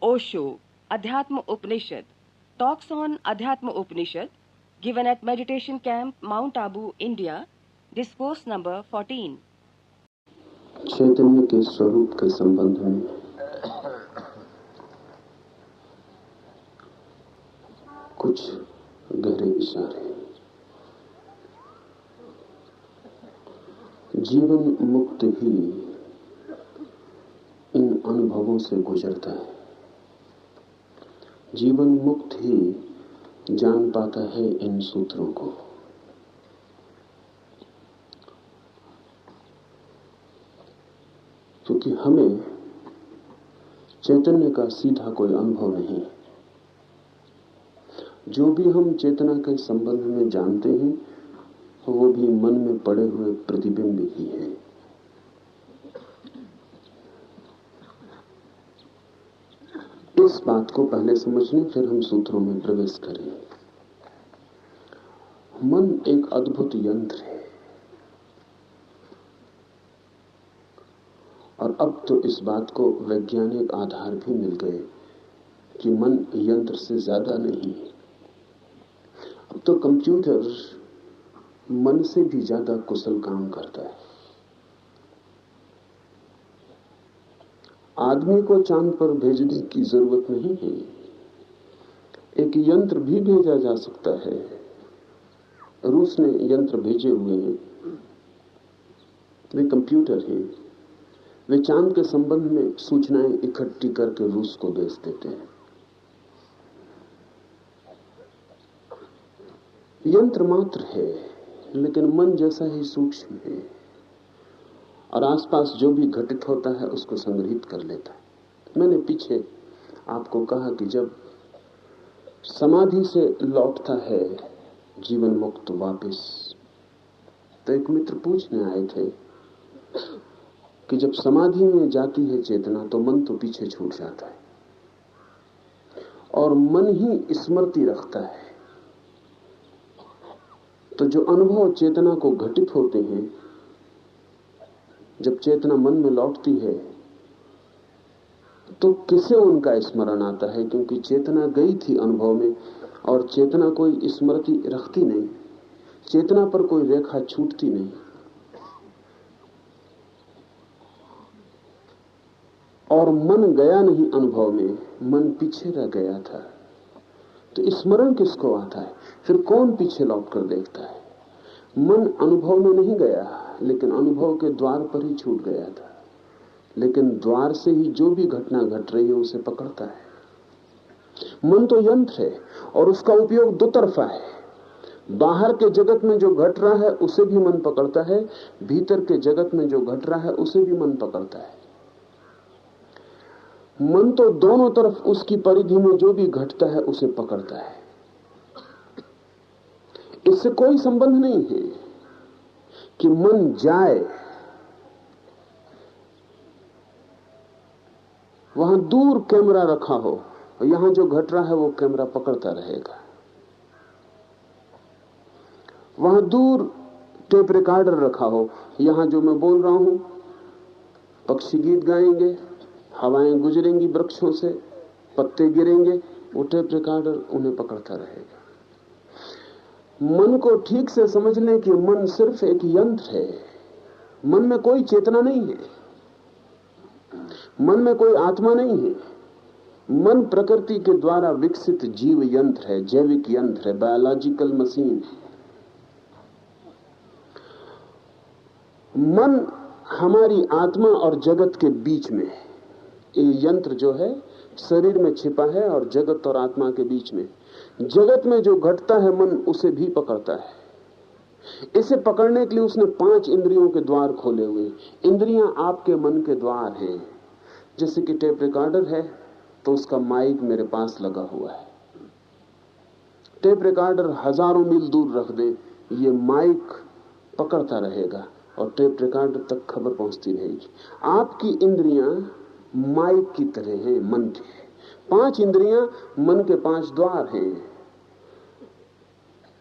Osho, Adhyatma Upanishad, talks on Adhyatma Upanishad, given at Meditation Camp, Mount Abu, India, discourse number 14. चैतन्य के स्वरूप के संबंध में कुछ गहरे विचार हैं। जीवन मुक्त ही इन अनुभवों से गुजरता है। जीवन मुक्त ही जान पाता है इन सूत्रों को। क्योंकि हमें चैतन्य का सीधा कोई अनुभव नहीं। जो भी हम चेतना के संबंध में जानते हैं वो भी मन में पड़े हुए प्रतिबिंब ही है। इस बात को पहले समझ लें, फिर हम सूत्रों में प्रवेश करें। मन एक अद्भुत यंत्र है और अब तो इस बात को वैज्ञानिक आधार भी मिल गए कि मन यंत्र से ज्यादा नहीं है। अब तो कंप्यूटर मन से भी ज्यादा कुशल काम करता है। आदमी को चांद पर भेजने की जरूरत नहीं है। एक यंत्र भी भेजा जा सकता है। रूस ने यंत्र भेजे हुए हैं, वे कंप्यूटर हैं। वे चांद के संबंध में सूचनाएं इकट्ठी करके रूस को भेज देते हैं। यंत्र मात्र है, लेकिन मन जैसा ही सूक्ष्म है और आसपास जो भी घटित होता है उसको संग्रहित कर लेता है। मैंने पीछे आपको कहा कि जब समाधि से लौटता है जीवन मुक्त वापस, तो एक मित्र पूछने आए थे कि जब समाधि में जाती है चेतना तो मन तो पीछे छूट जाता है और मन ही स्मृति रखता है। तो जो अनुभव चेतना को घटित होते हैं, जब चेतना मन में लौटती है तो किसे उनका स्मरण आता है? क्योंकि चेतना गई थी अनुभव में और चेतना कोई स्मृति रखती नहीं, चेतना पर कोई रेखा छूटती नहीं। और मन गया नहीं अनुभव में, मन पीछे रह गया था। तो स्मरण किसको आता है? फिर कौन पीछे लौट कर देखता है? मन अनुभव में नहीं गया, लेकिन अनुभव के द्वार पर ही छूट गया था। लेकिन द्वार से ही जो भी घटना घट रही है उसे पकड़ता है। मन तो यंत्र है और उसका उपयोग दो तरफा है। बाहर के जगत में जो घट रहा है उसे भी मन पकड़ता है, भीतर के जगत में जो घट रहा है उसे भी मन पकड़ता है। मन तो दोनों तरफ उसकी परिधि में जो भी घटता है उसे पकड़ता है। इससे कोई संबंध नहीं है कि मन जाए, वहां दूर कैमरा रखा हो और यहां जो घट रहा है वो कैमरा पकड़ता रहेगा। वहां दूर टेप रिकॉर्डर रखा हो, यहां जो मैं बोल रहा हूं, पक्षी गीत गाएंगे, हवाएं गुजरेंगी वृक्षों से, पत्ते गिरेंगे, वो टेप रिकॉर्डर उन्हें पकड़ता रहेगा। मन को ठीक से समझ लें कि मन सिर्फ एक यंत्र है। मन में कोई चेतना नहीं है, मन में कोई आत्मा नहीं है। मन प्रकृति के द्वारा विकसित जीव यंत्र है, जैविक यंत्र है, बायोलॉजिकल मशीन। मन हमारी आत्मा और जगत के बीच में, ये यंत्र जो है शरीर में छिपा है और जगत और आत्मा के बीच में। जगत में जो घटता है मन उसे भी पकड़ता है। इसे पकड़ने के लिए उसने 5 इंद्रियों के द्वार खोले हुए। इंद्रियां आपके मन के द्वार हैं। जैसे कि टेप रिकॉर्डर है तो उसका माइक मेरे पास लगा हुआ है। टेप रिकॉर्डर हजारों मील दूर रख दे, ये माइक पकड़ता रहेगा और टेप रिकॉर्डर तक खबर पहुंचती रहेगी। आपकी इंद्रियां माइक की तरह हैं, मन की। 5 इंद्रियां मन के 5 द्वार हैं।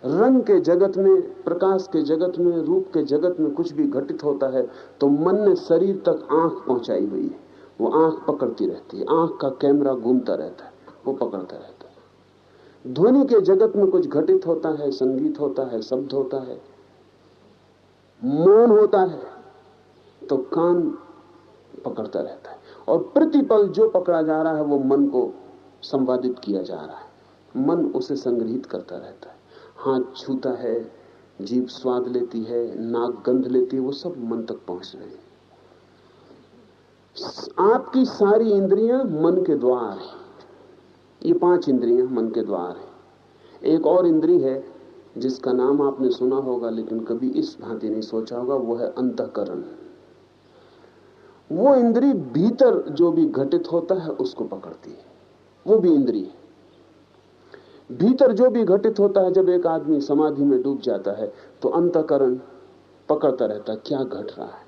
रंग के जगत में, प्रकाश के जगत में, रूप के जगत में कुछ भी घटित होता है तो मन ने शरीर तक आंख पहुंचाई हुई है। वो आंख पकड़ती रहती है, आंख का कैमरा घूमता रहता है, वो पकड़ता रहता है। ध्वनि के जगत में कुछ घटित होता है, संगीत होता है, शब्द होता है, मौन होता है, तो कान पकड़ता रहता है। और प्रतिपल जो पकड़ा जा रहा है वो मन को संवादित किया जा रहा है, मन उसे संग्रहित करता रहता है। हाथ छूता है, जीभ स्वाद लेती है, नाक गंध लेती है, वो सब मन तक पहुंच रहे हैं। आपकी सारी इंद्रियां मन के द्वार हैं। ये 5 इंद्रियां मन के द्वार हैं। एक और इंद्री है जिसका नाम आपने सुना होगा लेकिन कभी इस भांति नहीं सोचा होगा, वो है अंतःकरण। वो इंद्री भीतर जो भी घटित होता है उसको पकड़ती है, वो भी इंद्री है। भीतर जो भी घटित होता है, जब एक आदमी समाधि में डूब जाता है तो अंतःकरण पकड़ता रहता है, क्या घट रहा है,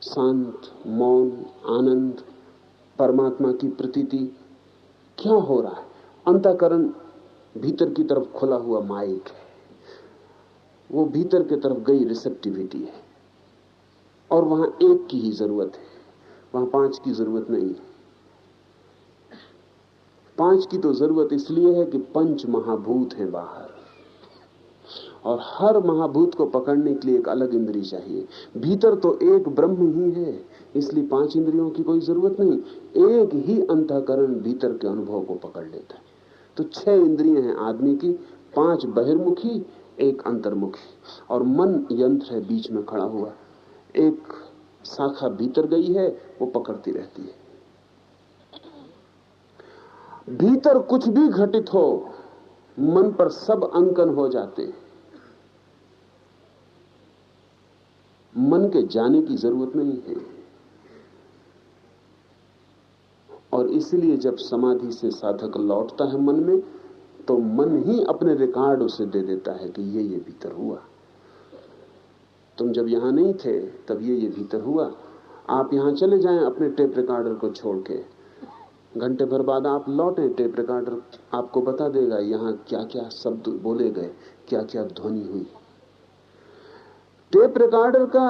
शांत, मौन, आनंद, परमात्मा की प्रतीति, क्या हो रहा है। अंतःकरण भीतर की तरफ खुला हुआ माइक है, वो भीतर की तरफ गई रिसेप्टिविटी है, और वहां एक की ही जरूरत है, वहां 5 की जरूरत नहीं है। 5 की तो जरूरत इसलिए है कि 5 महाभूत हैं बाहर, और हर महाभूत को पकड़ने के लिए एक अलग इंद्री चाहिए। भीतर तो एक ब्रह्म ही है, इसलिए 5 इंद्रियों की कोई जरूरत नहीं। एक ही अंतःकरण भीतर के अनुभव को पकड़ लेता है। तो 6 इंद्रियां हैं आदमी की, 5 बहिर्मुखी, 1 अंतर्मुखी, और मन यंत्र है बीच में खड़ा हुआ। एक शाखा भीतर गई है, वो पकड़ती रहती है। भीतर कुछ भी घटित हो, मन पर सब अंकन हो जाते हैं। मन के जाने की जरूरत नहीं है। और इसलिए जब समाधि से साधक लौटता है मन में, तो मन ही अपने रिकॉर्ड उसे दे देता है कि ये भीतर हुआ। तुम जब यहां नहीं थे तब ये भीतर हुआ। आप यहां चले जाएं अपने टेप रिकॉर्डर को छोड़ के, घंटे भर बाद आप लौटें, टेप रिकॉर्डर आपको बता देगा यहां क्या क्या शब्द बोले गए, क्या क्या ध्वनि हुई। टेप रिकॉर्डर का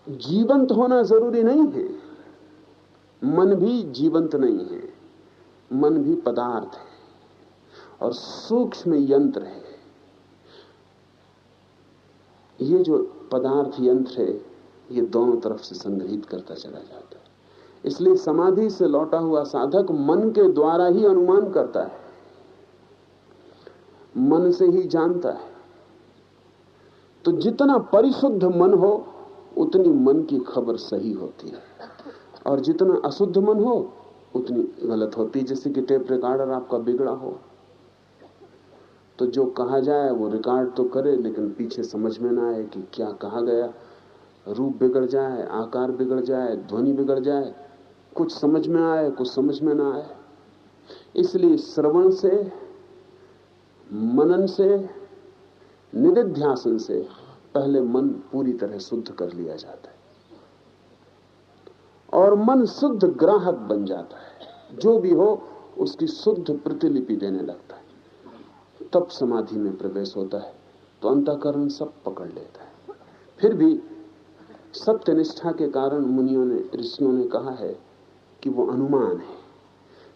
जीवंत होना जरूरी नहीं है। मन भी जीवंत नहीं है, मन भी पदार्थ है और सूक्ष्म यंत्र है। ये जो पदार्थ यंत्र है, ये दोनों तरफ से संग्रहित करता चला जाता है। इसलिए समाधि से लौटा हुआ साधक मन के द्वारा ही अनुमान करता है, मन से ही जानता है। तो जितना परिशुद्ध मन हो उतनी मन की खबर सही होती है, और जितना अशुद्ध मन हो उतनी गलत होती है। जैसे कि टेप रिकॉर्डर आपका बिगड़ा हो तो जो कहा जाए वो रिकॉर्ड तो करे, लेकिन पीछे समझ में ना आए कि क्या कहा गया। रूप बिगड़ जाए, आकार बिगड़ जाए, ध्वनि बिगड़ जाए, कुछ समझ में आए, कुछ समझ में ना आए। इसलिए श्रवण से, मनन से, निदिध्यासन से पहले मन पूरी तरह शुद्ध कर लिया जाता है, और मन शुद्ध ग्राहक बन जाता है। जो भी हो उसकी शुद्ध प्रतिलिपि देने लगता है, तब समाधि में प्रवेश होता है। तो अंतःकरण सब पकड़ लेता है। फिर भी सत्यनिष्ठा के कारण मुनियों ने, ऋषियों ने कहा है कि वो अनुमान है,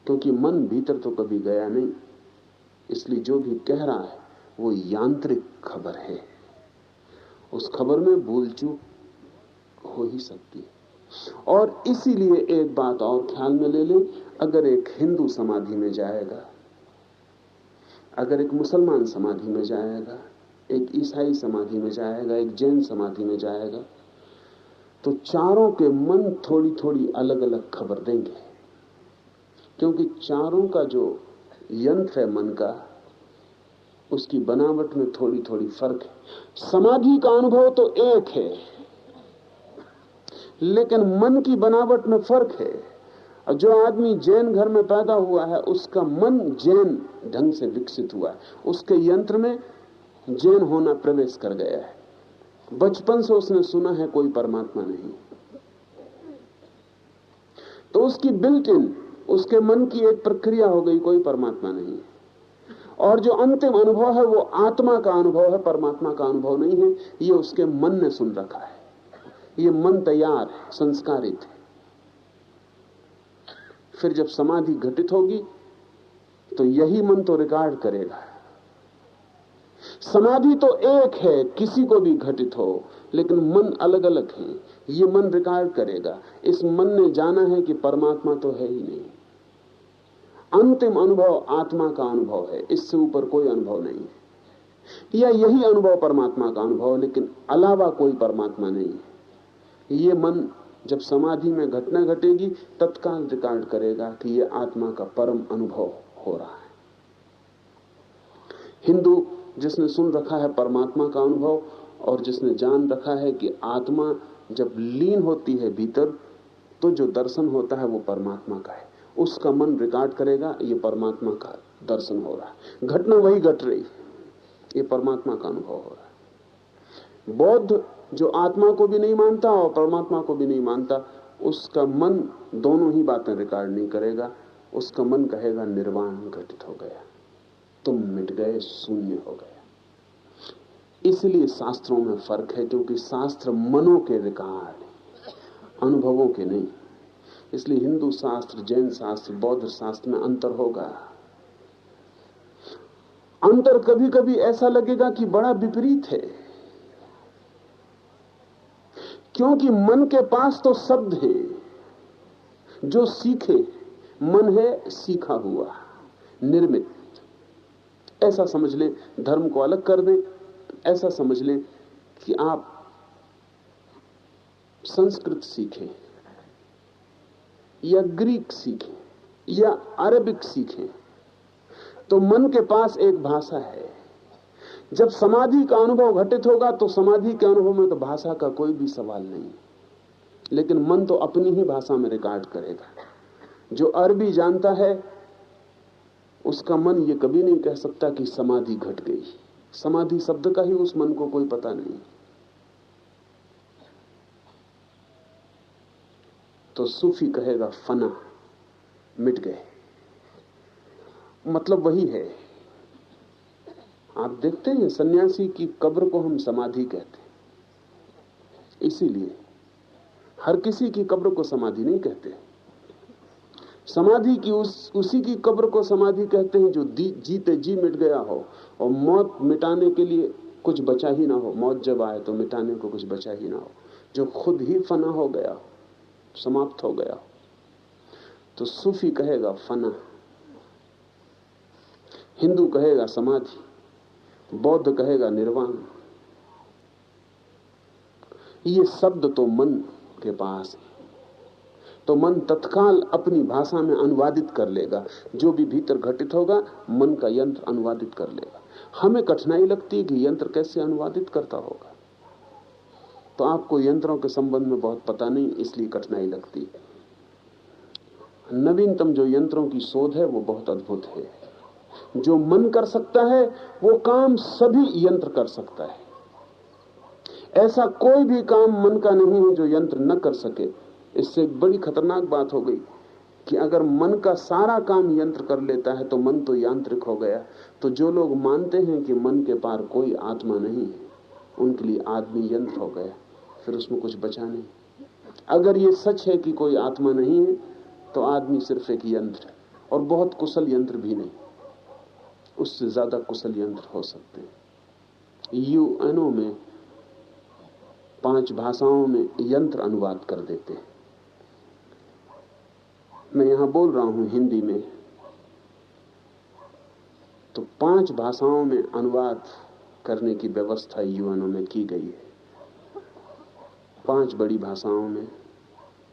क्योंकि मन भीतर तो कभी गया नहीं। इसलिए जो भी कह रहा है वो यांत्रिक खबर है, उस खबर में भूल चूक हो ही सकती है। और इसीलिए एक बात और ख्याल में ले लें, अगर एक हिंदू समाधि में जाएगा, अगर एक मुसलमान समाधि में जाएगा, एक ईसाई समाधि में जाएगा, एक जैन समाधि में जाएगा, तो चारों के मन थोड़ी थोड़ी अलग अलग खबर देंगे, क्योंकि चारों का जो यंत्र है मन का, उसकी बनावट में थोड़ी थोड़ी फर्क है। समाधि का अनुभव तो एक है, लेकिन मन की बनावट में फर्क है। और जो आदमी जैन घर में पैदा हुआ है, उसका मन जैन ढंग से विकसित हुआ है, उसके यंत्र में जैन होना प्रवेश कर गया है। बचपन से उसने सुना है कोई परमात्मा नहीं, तो उसकी बिल्ट इन, उसके मन की एक प्रक्रिया हो गई, कोई परमात्मा नहीं। और जो अंतिम अनुभव है वो आत्मा का अनुभव है, परमात्मा का अनुभव नहीं है। ये उसके मन ने सुन रखा है, ये मन तैयार है, संस्कारित है। फिर जब समाधि घटित होगी तो यही मन तो रिकॉर्ड करेगा। समाधि तो एक है, किसी को भी घटित हो, लेकिन मन अलग अलग है। ये मन रिकॉर्ड करेगा। इस मन ने जाना है कि परमात्मा तो है ही नहीं। अंतिम अनुभव आत्मा का अनुभव है, इससे ऊपर कोई अनुभव नहीं है। या यही अनुभव परमात्मा का अनुभव, लेकिन अलावा कोई परमात्मा नहीं है। ये मन जब समाधि में घटना घटेगी तत्काल रिकॉर्ड करेगा कि ये आत्मा का परम अनुभव हो रहा है। हिंदू जिसने सुन रखा है परमात्मा का अनुभव और जिसने जान रखा है कि आत्मा जब लीन होती है भीतर तो जो दर्शन होता है वो परमात्मा का है, उसका मन रिकॉर्ड करेगा ये परमात्मा का दर्शन हो रहा है, घटना वही घट रही, ये परमात्मा का अनुभव हो रहा है। बौद्ध जो आत्मा को भी नहीं मानता और परमात्मा को भी नहीं मानता, उसका मन दोनों ही बातें रिकॉर्ड नहीं करेगा। उसका मन कहेगा निर्वाण घटित हो गया, तुम मिट गए, शून्य हो गया। इसलिए शास्त्रों में फर्क है, क्योंकि शास्त्र मनों के रिकॉर्ड, अनुभवों के नहीं। इसलिए हिंदू शास्त्र, जैन शास्त्र, बौद्ध शास्त्र में अंतर होगा। अंतर कभी कभी ऐसा लगेगा कि बड़ा विपरीत है, क्योंकि मन के पास तो शब्द हैं जो सीखे, मन है सीखा हुआ, निर्मित। ऐसा समझ लें, धर्म को अलग कर दें, ऐसा समझ लें कि आप संस्कृत सीखें या ग्रीक सीखें या अरबिक सीखें, तो मन के पास एक भाषा है। जब समाधि का अनुभव घटित होगा तो समाधि के अनुभव में तो भाषा का कोई भी सवाल नहीं, लेकिन मन तो अपनी ही भाषा में रिकॉर्ड करेगा। जो अरबी जानता है उसका मन ये कभी नहीं कह सकता कि समाधि घट गई। समाधि शब्द का ही उस मन को कोई पता नहीं। तो सूफी कहेगा फना, मिट गए। मतलब वही है। आप देखते हैं सन्यासी की कब्र को हम समाधि कहते हैं, इसीलिए हर किसी की कब्र को समाधि नहीं कहते। समाधि की उसी की कब्र को समाधि कहते हैं जो जीते जी मिट गया हो और मौत मिटाने के लिए कुछ बचा ही ना हो। मौत जब आए तो मिटाने को कुछ बचा ही ना हो, जो खुद ही फना हो गया हो, समाप्त हो गया हो। तो सूफी कहेगा फना, हिंदू कहेगा समाधि, बौद्ध कहेगा निर्वाण। ये शब्द तो मन के पास है, तो मन तत्काल अपनी भाषा में अनुवादित कर लेगा। जो भी भीतर घटित होगा मन का यंत्र अनुवादित कर लेगा। हमें कठिनाई लगती है कि यंत्र कैसे अनुवादित करता होगा, तो आपको यंत्रों के संबंध में बहुत पता नहीं, इसलिए कठिनाई लगती है। नवीनतम जो यंत्रों की शोध है वो बहुत अद्भुत है। जो मन कर सकता है वो काम सभी यंत्र कर सकता है। ऐसा कोई भी काम मन का नहीं है जो यंत्र न कर सके। इससे एक बड़ी खतरनाक बात हो गई कि अगर मन का सारा काम यंत्र कर लेता है तो मन तो यांत्रिक हो गया। तो जो लोग मानते हैं कि मन के पार कोई आत्मा नहीं है, उनके लिए आदमी यंत्र हो गया, फिर उसमें कुछ बचा नहीं। अगर ये सच है कि कोई आत्मा नहीं है तो आदमी सिर्फ एक यंत्र है, और बहुत कुशल यंत्र भी नहीं, उससे ज्यादा कुशल यंत्र हो सकते हैं। यूएनओ में 5 भाषाओं में यंत्र अनुवाद कर देते हैं। मैं यहां बोल रहा हूं हिंदी में, तो 5 भाषाओं में अनुवाद करने की व्यवस्था यूएनओ में की गई है। 5 बड़ी भाषाओं में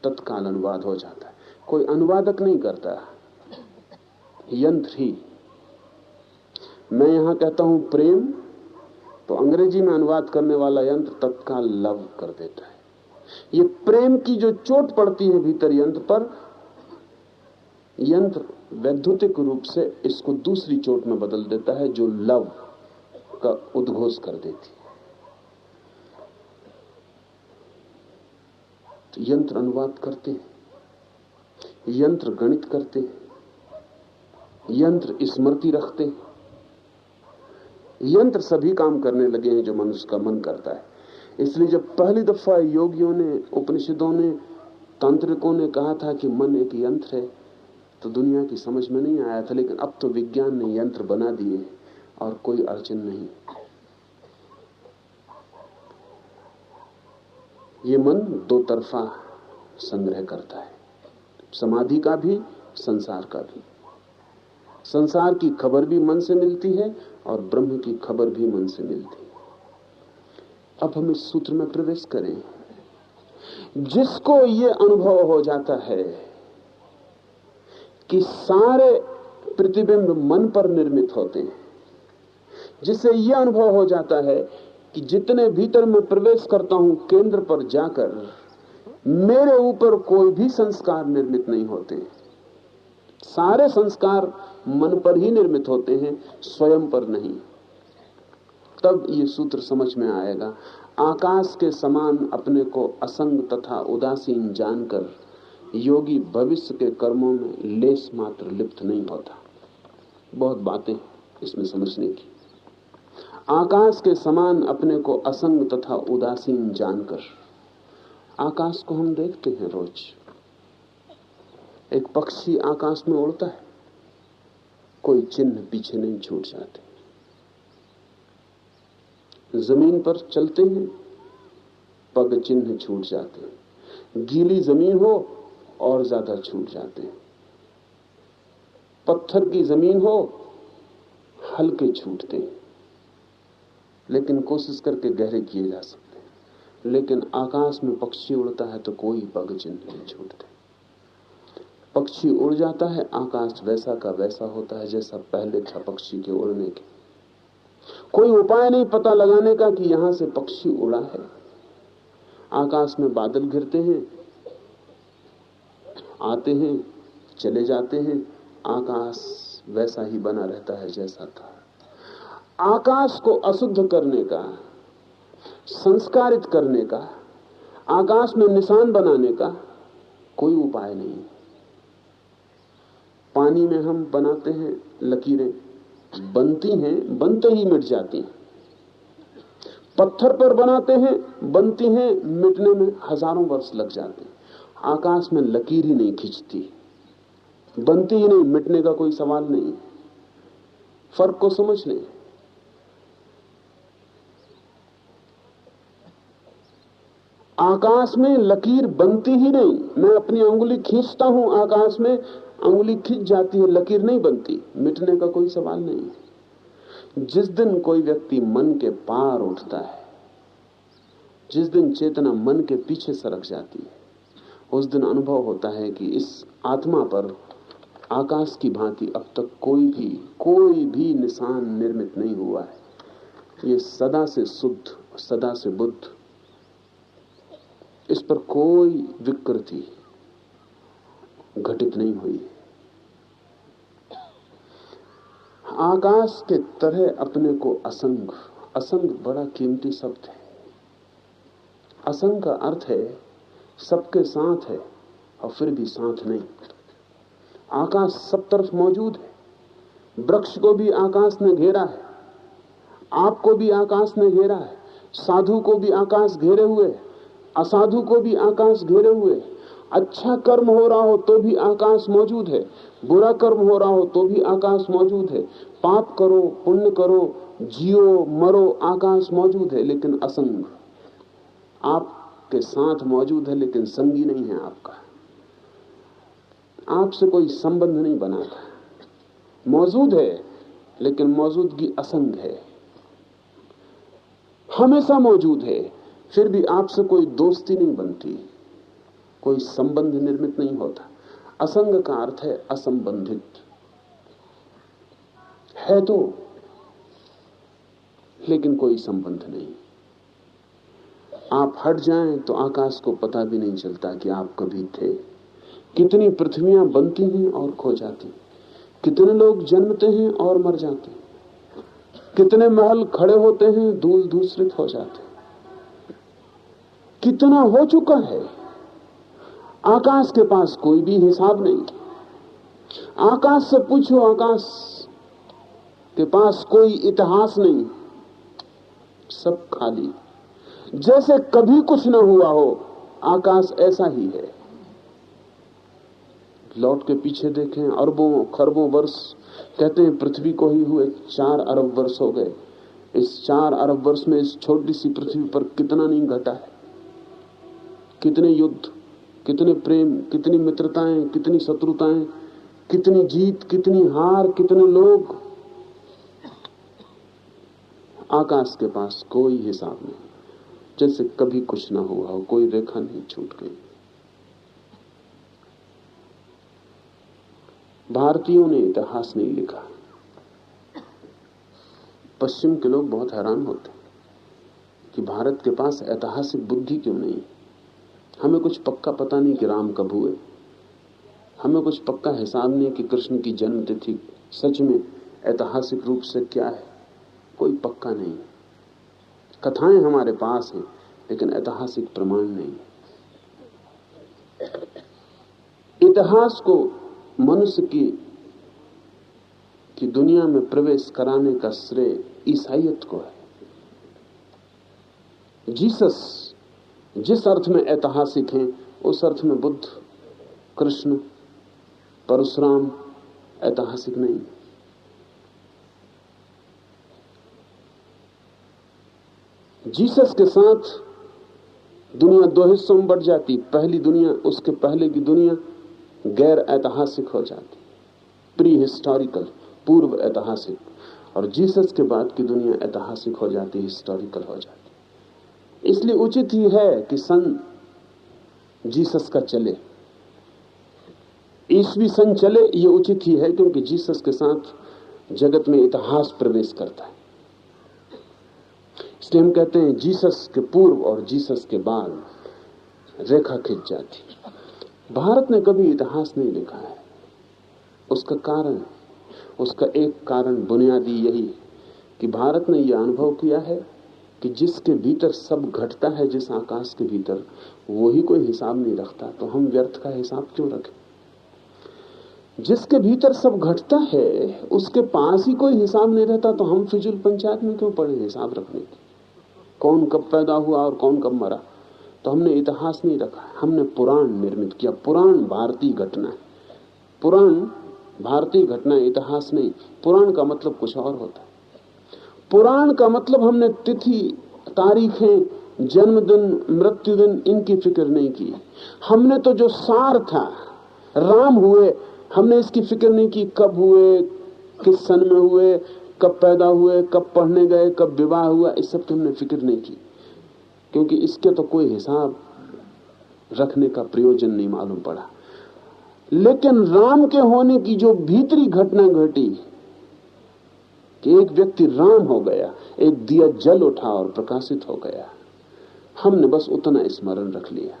तत्काल अनुवाद हो जाता है। कोई अनुवादक नहीं करता, यंत्र ही। मैं यहां कहता हूं प्रेम, तो अंग्रेजी में अनुवाद करने वाला यंत्र तत्काल लव कर देता है। ये प्रेम की जो चोट पड़ती है भीतर यंत्र पर, यंत्र वैद्युतिक रूप से इसको दूसरी चोट में बदल देता है जो लव का उद्घोष कर देती है। तो यंत्र अनुवाद करते हैं, यंत्र गणित करते हैं, यंत्र स्मृति रखते हैं, यंत्र सभी काम करने लगे हैं जो मनुष्य का मन करता है। इसलिए जब पहली दफा योगियों ने, उपनिषदों ने, तांत्रिकों ने कहा था कि मन एक यंत्र है, तो दुनिया की समझ में नहीं आया था, लेकिन अब तो विज्ञान ने यंत्र बना दिए और कोई अड़चन नहीं। ये मन दो तरफा संग्रह करता है, समाधि का भी, संसार का भी। संसार की खबर भी मन से मिलती है और ब्रह्म की खबर भी मन से मिलती है। अब हम इस सूत्र में प्रवेश करें। जिसको ये अनुभव हो जाता है कि सारे प्रतिबिंब मन पर निर्मित होते हैं, जिससे यह अनुभव हो जाता है कि जितने भीतर मैं प्रवेश करता हूं केंद्र पर जाकर, मेरे ऊपर कोई भी संस्कार निर्मित नहीं होते, सारे संस्कार मन पर ही निर्मित होते हैं, स्वयं पर नहीं। तब ये सूत्र समझ में आएगा। आकाश के समान अपने को असंग तथा उदासीन जानकर योगी भविष्य के कर्मों में लेस मात्र लिप्त नहीं होता। बहुत बातें इसमें समझने की। आकाश के समान अपने को असंग तथा उदासीन जानकर, आकाश को हम देखते हैं रोज। एक पक्षी आकाश में उड़ता है, कोई चिन्ह पीछे नहीं छूट जाते। जमीन पर चलते हैं, पग चिन्ह छूट जाते हैं। गीली जमीन हो और ज्यादा छूट जाते हैं। पत्थर की जमीन हो, हल्के छूटते हैं, लेकिन कोशिश करके गहरे किए जा सकते हैं। लेकिन आकाश में पक्षी उड़ता है तो कोई पग चिन्ह नहीं छूटते। पक्षी उड़ जाता है, आकाश वैसा का वैसा होता है जैसा पहले था पक्षी के उड़ने के। कोई उपाय नहीं पता लगाने का कि यहां से पक्षी उड़ा है। आकाश में बादल घिरते हैं, आते हैं, चले जाते हैं, आकाश वैसा ही बना रहता है जैसा था। आकाश को अशुद्ध करने का, संस्कारित करने का, आकाश में निशान बनाने का कोई उपाय नहीं। पानी में हम बनाते हैं लकीरें, बनती हैं, बनते ही मिट जाती हैं। पत्थर पर बनाते हैं, बनती हैं, मिटने में हजारों वर्ष लग जाते हैं। आकाश में लकीर ही नहीं खिंचती, बनती ही नहीं, मिटने का कोई सवाल नहीं। फर्क को समझ लें। आकाश में लकीर बनती ही नहीं। मैं अपनी अंगुली खींचता हूं आकाश में, अंगुली खिंच जाती है, लकीर नहीं बनती, मिटने का कोई सवाल नहीं। जिस दिन कोई व्यक्ति मन के पार उठता है, जिस दिन चेतना मन के पीछे सरक जाती है, उस दिन अनुभव होता है कि इस आत्मा पर आकाश की भांति अब तक कोई भी निशान निर्मित नहीं हुआ है। ये सदा से शुद्ध, सदा से बुद्ध, इस पर कोई विकृति घटित नहीं हुई। आकाश के तरह अपने को असंग, असंग बड़ा कीमती शब्द है। असंग का अर्थ है सबके साथ है और फिर भी साथ नहीं। आकाश सब तरफ मौजूद है। वृक्ष को भी आकाश ने घेरा है, आपको भी आकाश ने घेरा है, साधु को भी आकाश घेरे हुए, असाधु को भी आकाश घेरे हुए। अच्छा कर्म हो रहा हो तो भी आकाश मौजूद है, बुरा कर्म हो रहा हो तो भी आकाश मौजूद है। पाप करो, पुण्य करो, जियो मरो, आकाश मौजूद है, लेकिन असंग। आपके साथ मौजूद है लेकिन संगी नहीं है आपका, आपसे कोई संबंध नहीं बनाता। मौजूद है लेकिन मौजूदगी असंग है। हमेशा मौजूद है, फिर भी आपसे कोई दोस्ती नहीं बनती, कोई संबंध निर्मित नहीं होता। असंग का अर्थ है असंबंधित है तो, लेकिन कोई संबंध नहीं। आप हट जाएं तो आकाश को पता भी नहीं चलता कि आप कभी थे। कितनी पृथ्वियां बनती हैं और खो जाती, कितने लोग जन्मते हैं और मर जाते, कितने महल खड़े होते हैं, धूल धूसरित हो जाते। कितना हो चुका है। आकाश के पास कोई भी हिसाब नहीं। आकाश से पूछो, आकाश के पास कोई इतिहास नहीं, सब खाली, जैसे कभी कुछ न हुआ हो। आकाश ऐसा ही है लौट के पीछे देखें, अरबों खरबों वर्ष, कहते हैं पृथ्वी को ही हुए 4 अरब वर्ष हो गए। इस 4 अरब वर्ष में इस छोटी सी पृथ्वी पर कितना नहीं घटा है, कितने युद्ध, कितने प्रेम, कितनी मित्रताएं, कितनी शत्रुताएं, कितनी जीत, कितनी हार, कितने लोग। आकाश के पास कोई हिसाब नहीं, जैसे कभी कुछ ना हुआ हो, कोई रेखा नहीं छूट गई। भारतीयों ने इतिहास नहीं लिखा। पश्चिम के लोग बहुत हैरान होते कि भारत के पास ऐतिहासिक बुद्धि क्यों नहीं। हमें कुछ पक्का पता नहीं कि राम कब हुए, हमें कुछ पक्का हिसाब नहीं कि कृष्ण की जन्म तिथि सच में ऐतिहासिक रूप से क्या है, कोई पक्का नहीं। कथाएं हमारे पास हैं लेकिन ऐतिहासिक प्रमाण नहीं। इतिहास को मनुष्य की दुनिया में प्रवेश कराने का श्रेय ईसाइयत को है। जीसस जिस अर्थ में ऐतिहासिक हैं, उस अर्थ में बुद्ध, कृष्ण, परशुराम ऐतिहासिक नहीं। जीसस के साथ दुनिया 2 हिस्सों में बढ़ जाती। पहली दुनिया, उसके पहले की दुनिया गैर ऐतिहासिक हो जाती, प्री हिस्टोरिकल, पूर्व ऐतिहासिक, और जीसस के बाद की दुनिया ऐतिहासिक हो जाती, हिस्टोरिकल हो जाती। इसलिए उचित ही है कि सन जीसस का चले, ईस्वी सन चले, ये उचित ही है, क्योंकि जीसस के साथ जगत में इतिहास प्रवेश करता है। इसलिए हम कहते हैं जीसस के पूर्व और जीसस के बाद रेखा खिंच जाती। भारत ने कभी इतिहास नहीं लिखा है। उसका कारण, उसका एक कारण बुनियादी यही कि भारत ने यह अनुभव किया है कि जिसके भीतर सब घटता है, जिस आकाश के भीतर, वही कोई हिसाब नहीं रखता, तो हम व्यर्थ का हिसाब क्यों रखें। जिसके भीतर सब घटता है उसके पास ही कोई हिसाब नहीं रहता, तो हम फिजूल पंचायत में क्यों पड़े हिसाब रखने की। कौन कब पैदा हुआ और कौन कब मरा, तो हमने इतिहास नहीं रखा है, हमने पुराण निर्मित किया। पुराण भारतीय घटना है, पुराण भारतीय घटना, इतिहास नहीं। पुराण का मतलब कुछ और होता है। पुराण का मतलब हमने तिथि, तारीखें, जन्मदिन, मृत्युदिन, इनकी फिक्र नहीं की। हमने तो जो सार था, राम हुए, हमने इसकी फिक्र नहीं की कब हुए, किस सन में हुए, कब पैदा हुए, कब पढ़ने गए, कब विवाह हुआ, इस सब की हमने फिक्र नहीं की, क्योंकि इसके तो कोई हिसाब रखने का प्रयोजन नहीं मालूम पड़ा। लेकिन राम के होने की जो भीतरी घटना घटी कि एक व्यक्ति राम हो गया, एक दिया जल उठा और प्रकाशित हो गया, हमने बस उतना स्मरण रख लिया।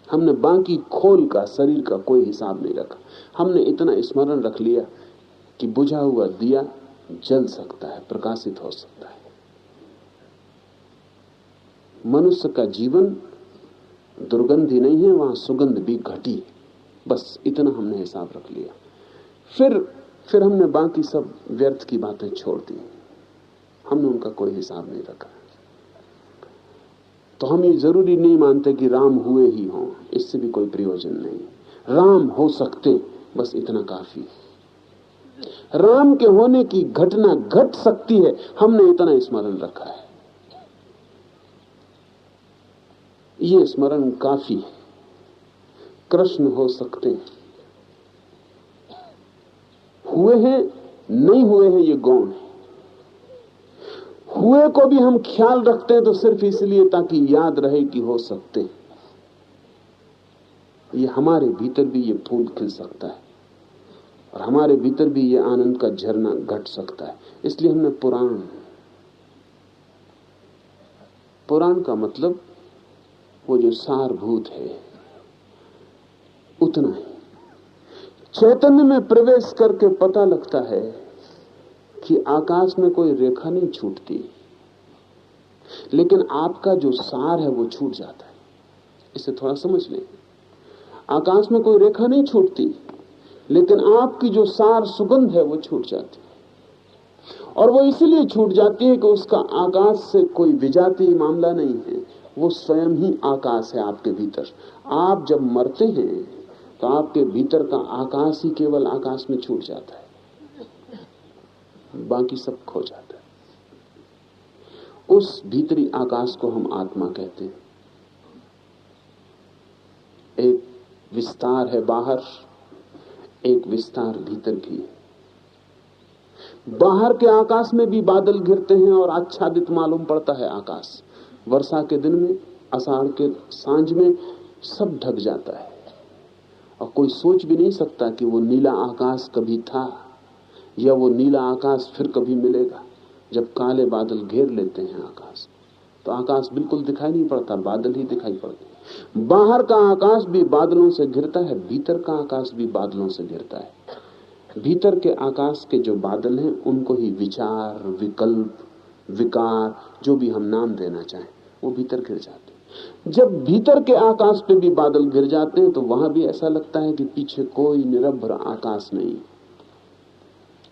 हमने बाकी खोल का, शरीर का कोई हिसाब नहीं रखा। हमने इतना स्मरण रख लिया कि बुझा हुआ दिया जल सकता है, प्रकाशित हो सकता है। मनुष्य का जीवन दुर्गंधी नहीं है, वहां सुगंध भी घटी है, बस इतना हमने हिसाब रख लिया। फिर हमने बाकी सब व्यर्थ की बातें छोड़ दी, हमने उनका कोई हिसाब नहीं रखा। तो हम ये जरूरी नहीं मानते कि राम हुए ही हों, इससे भी कोई प्रयोजन नहीं। राम हो सकते, बस इतना काफी है। राम के होने की घटना घट सकती है, हमने इतना स्मरण रखा है, ये स्मरण काफी है। कृष्ण हो सकते हैं, हुए हैं, नहीं हुए हैं, ये गौण है। हुए को भी हम ख्याल रखते हैं तो सिर्फ इसलिए ताकि याद रहे कि हो सकते हैं। ये हमारे भीतर भी ये फूल खिल सकता है और हमारे भीतर भी ये आनंद का झरना घट सकता है। इसलिए हमने पुराण का मतलब वो जो सारभूत है उतना ही। चैतन्य में प्रवेश करके पता लगता है कि आकाश में कोई रेखा नहीं छूटती, लेकिन आपका जो सार है वो छूट जाता है। इसे थोड़ा समझ लें। आकाश में कोई रेखा नहीं छूटती, लेकिन आपकी जो सार सुगंध है वो छूट जाती है। और वो इसलिए छूट जाती है कि उसका आकाश से कोई विजातीय मामला नहीं है, वो स्वयं ही आकाश है आपके भीतर। आप जब मरते हैं तो आपके भीतर का आकाश ही केवल आकाश में छूट जाता है, बाकी सब खो जाता है। उस भीतरी आकाश को हम आत्मा कहते हैं। एक विस्तार है बाहर, एक विस्तार भीतर भी है। बाहर के आकाश में भी बादल घिरते हैं और आच्छादित मालूम पड़ता है आकाश। वर्षा के दिन में, आषाढ़ के सांझ में सब ढक जाता है और कोई सोच भी नहीं सकता कि वो नीला आकाश कभी था या वो नीला आकाश फिर कभी मिलेगा। जब काले बादल घेर लेते हैं आकाश, तो आकाश बिल्कुल दिखाई नहीं पड़ता, बादल ही दिखाई पड़ते। बाहर का आकाश भी बादलों से घिरता है, भीतर का आकाश भी बादलों से घिरता है। भीतर के आकाश के जो बादल हैं उनको ही विचार, विकल्प, विकार, जो भी हम नाम देना चाहें, वो भीतर घिर जाते हैं। जब भीतर के आकाश पे भी बादल घिर जाते हैं तो वहां भी ऐसा लगता है कि पीछे कोई निरभ्र आकाश नहीं।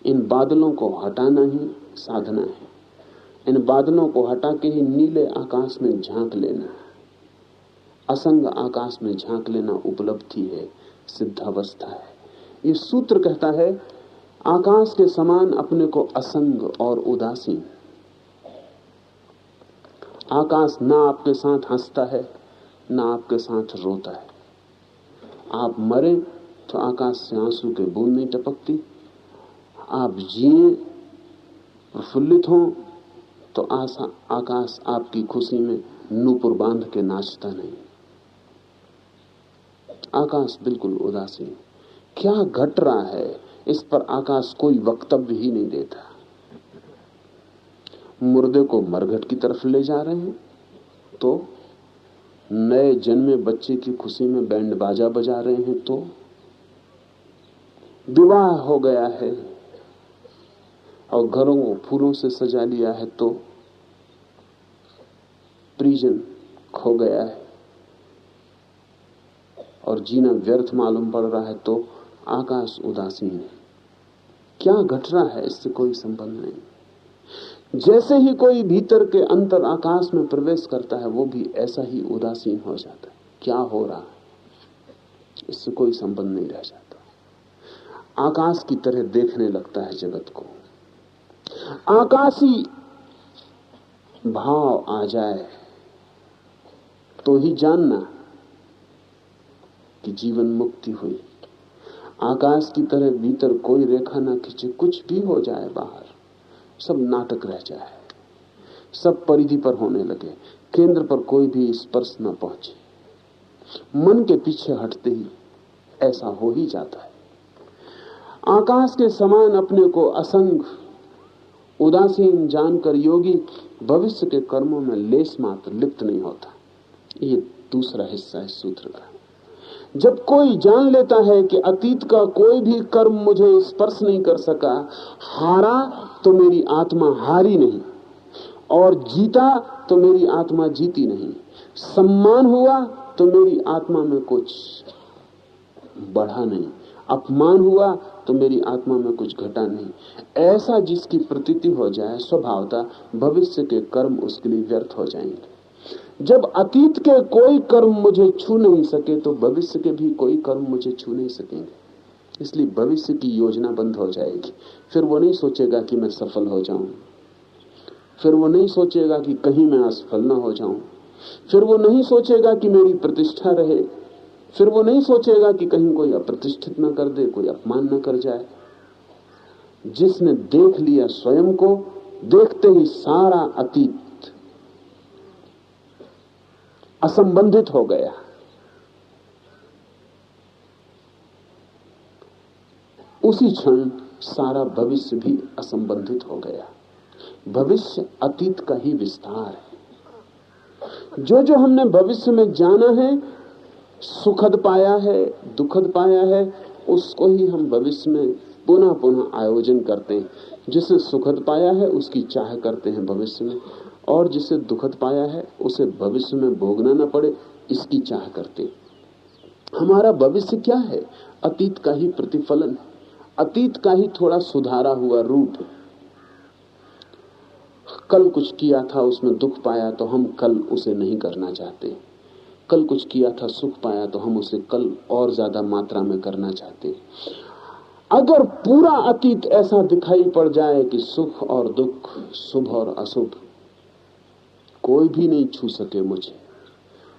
इन बादलों को हटाना ही साधना है। इन बादलों को हटा के ही नीले आकाश में झांक लेना, असंग आकाश में झांक लेना उपलब्धि है, सिद्धावस्था है। ये सूत्र कहता है आकाश के समान अपने को असंग और उदासीन। आकाश ना आपके साथ हंसता है, ना आपके साथ रोता है। आप मरे तो आकाश से आंसू के बूंद नहीं टपकती, आप जिए प्रफुल्लित हो तो आकाश आपकी खुशी में नूपुर बांध के नाचता नहीं। आकाश बिल्कुल उदासीन। क्या घट रहा है इस पर आकाश कोई वक्तव्य ही नहीं देता। मुर्दे को मरघट की तरफ ले जा रहे हैं तो, नए जन्मे बच्चे की खुशी में बैंड बाजा बजा रहे हैं तो, विवाह हो गया है और घरों को फूलों से सजा लिया है तो, परिजन खो गया है और जीना व्यर्थ मालूम पड़ रहा है तो आकाश उदासीन है। क्या घट रहा है इससे कोई संबंध नहीं। जैसे ही कोई भीतर के अंतर आकाश में प्रवेश करता है वो भी ऐसा ही उदासीन हो जाता है। क्या हो रहा है इससे कोई संबंध नहीं रह जाता। आकाश की तरह देखने लगता है जगत को। आकाशी भाव आ जाए तो ही जानना कि जीवन मुक्ति हुई। आकाश की तरह भीतर कोई रेखा ना खींचे, कुछ भी हो जाए बाहर, सब नाटक रह जाए, सब परिधि पर होने लगे, केंद्र पर कोई भी स्पर्श न पहुंचे। मन के पीछे हटते ही ऐसा हो ही जाता है। आकाश के समान अपने को असंग उदासीन जानकर योगी भविष्य के कर्मों में लेस मात्र लिप्त नहीं होता। ये दूसरा हिस्सा है सूत्र का। जब कोई जान लेता है कि अतीत का कोई भी कर्म मुझे स्पर्श नहीं कर सका, हारा तो मेरी आत्मा हारी नहीं और जीता तो मेरी आत्मा जीती नहीं, सम्मान हुआ तो मेरी आत्मा में कुछ बढ़ा नहीं, अपमान हुआ तो मेरी आत्मा में कुछ घटा नहीं, ऐसा जिसकी प्रतीति हो जाए स्वभावतः भविष्य के कर्म उसके लिए व्यर्थ हो जाएंगे। जब अतीत के कोई कर्म मुझे छू नहीं सके तो भविष्य के भी कोई कर्म मुझे छू नहीं सकेंगे। इसलिए भविष्य की योजना बंद हो जाएगी। फिर वो नहीं सोचेगा कि मैं सफल हो जाऊं, फिर वो नहीं सोचेगा कि कहीं मैं असफल ना हो जाऊं, फिर वो नहीं सोचेगा कि मेरी प्रतिष्ठा रहे, फिर वो नहीं सोचेगा कि कहीं कोई अप्रतिष्ठित ना कर दे, कोई अपमान ना कर जाए। जिसने देख लिया स्वयं को, देखते ही सारा अतीत असंबंधित हो गया। उसी क्षण सारा भविष्य भी असंबंधित हो गया। भविष्य अतीत का ही विस्तार है। जो जो हमने भविष्य में जाना है, सुखद पाया है, दुखद पाया है, उसको ही हम भविष्य में पुनः पुनः आयोजन करते हैं। जिसे सुखद पाया है उसकी चाह करते हैं भविष्य में, और जिसे दुखद पाया है उसे भविष्य में भोगना न पड़े इसकी चाह करते। हमारा भविष्य क्या है? अतीत का ही प्रतिफलन है, अतीत का ही थोड़ा सुधारा हुआ रूप है। कल कुछ किया था, उसमें दुख पाया तो हम कल उसे नहीं करना चाहते। कल कुछ किया था, सुख पाया, तो हम उसे कल और ज्यादा मात्रा में करना चाहते हैं। अगर पूरा अतीत ऐसा दिखाई पड़ जाए कि सुख और दुख, शुभ और अशुभ, कोई भी नहीं छू सके मुझे,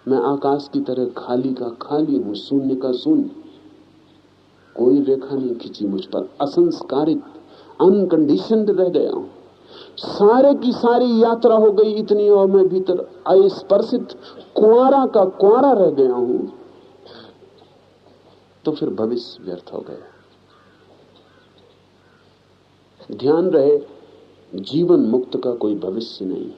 मैं आकाश की तरह खाली का खाली हूं, शून्य का शून्य, कोई रेखा नहीं खिंची मुझ पर, असंस्कारित, अनकंडीशनड रह गया हूं, सारे की सारी यात्रा हो गई इतनी और मैं भीतर अस्पर्शित कुंवारा का कुंवारा रह गया हूं, तो फिर भविष्य व्यर्थ हो गया। ध्यान रहे, जीवन मुक्त का कोई भविष्य नहीं,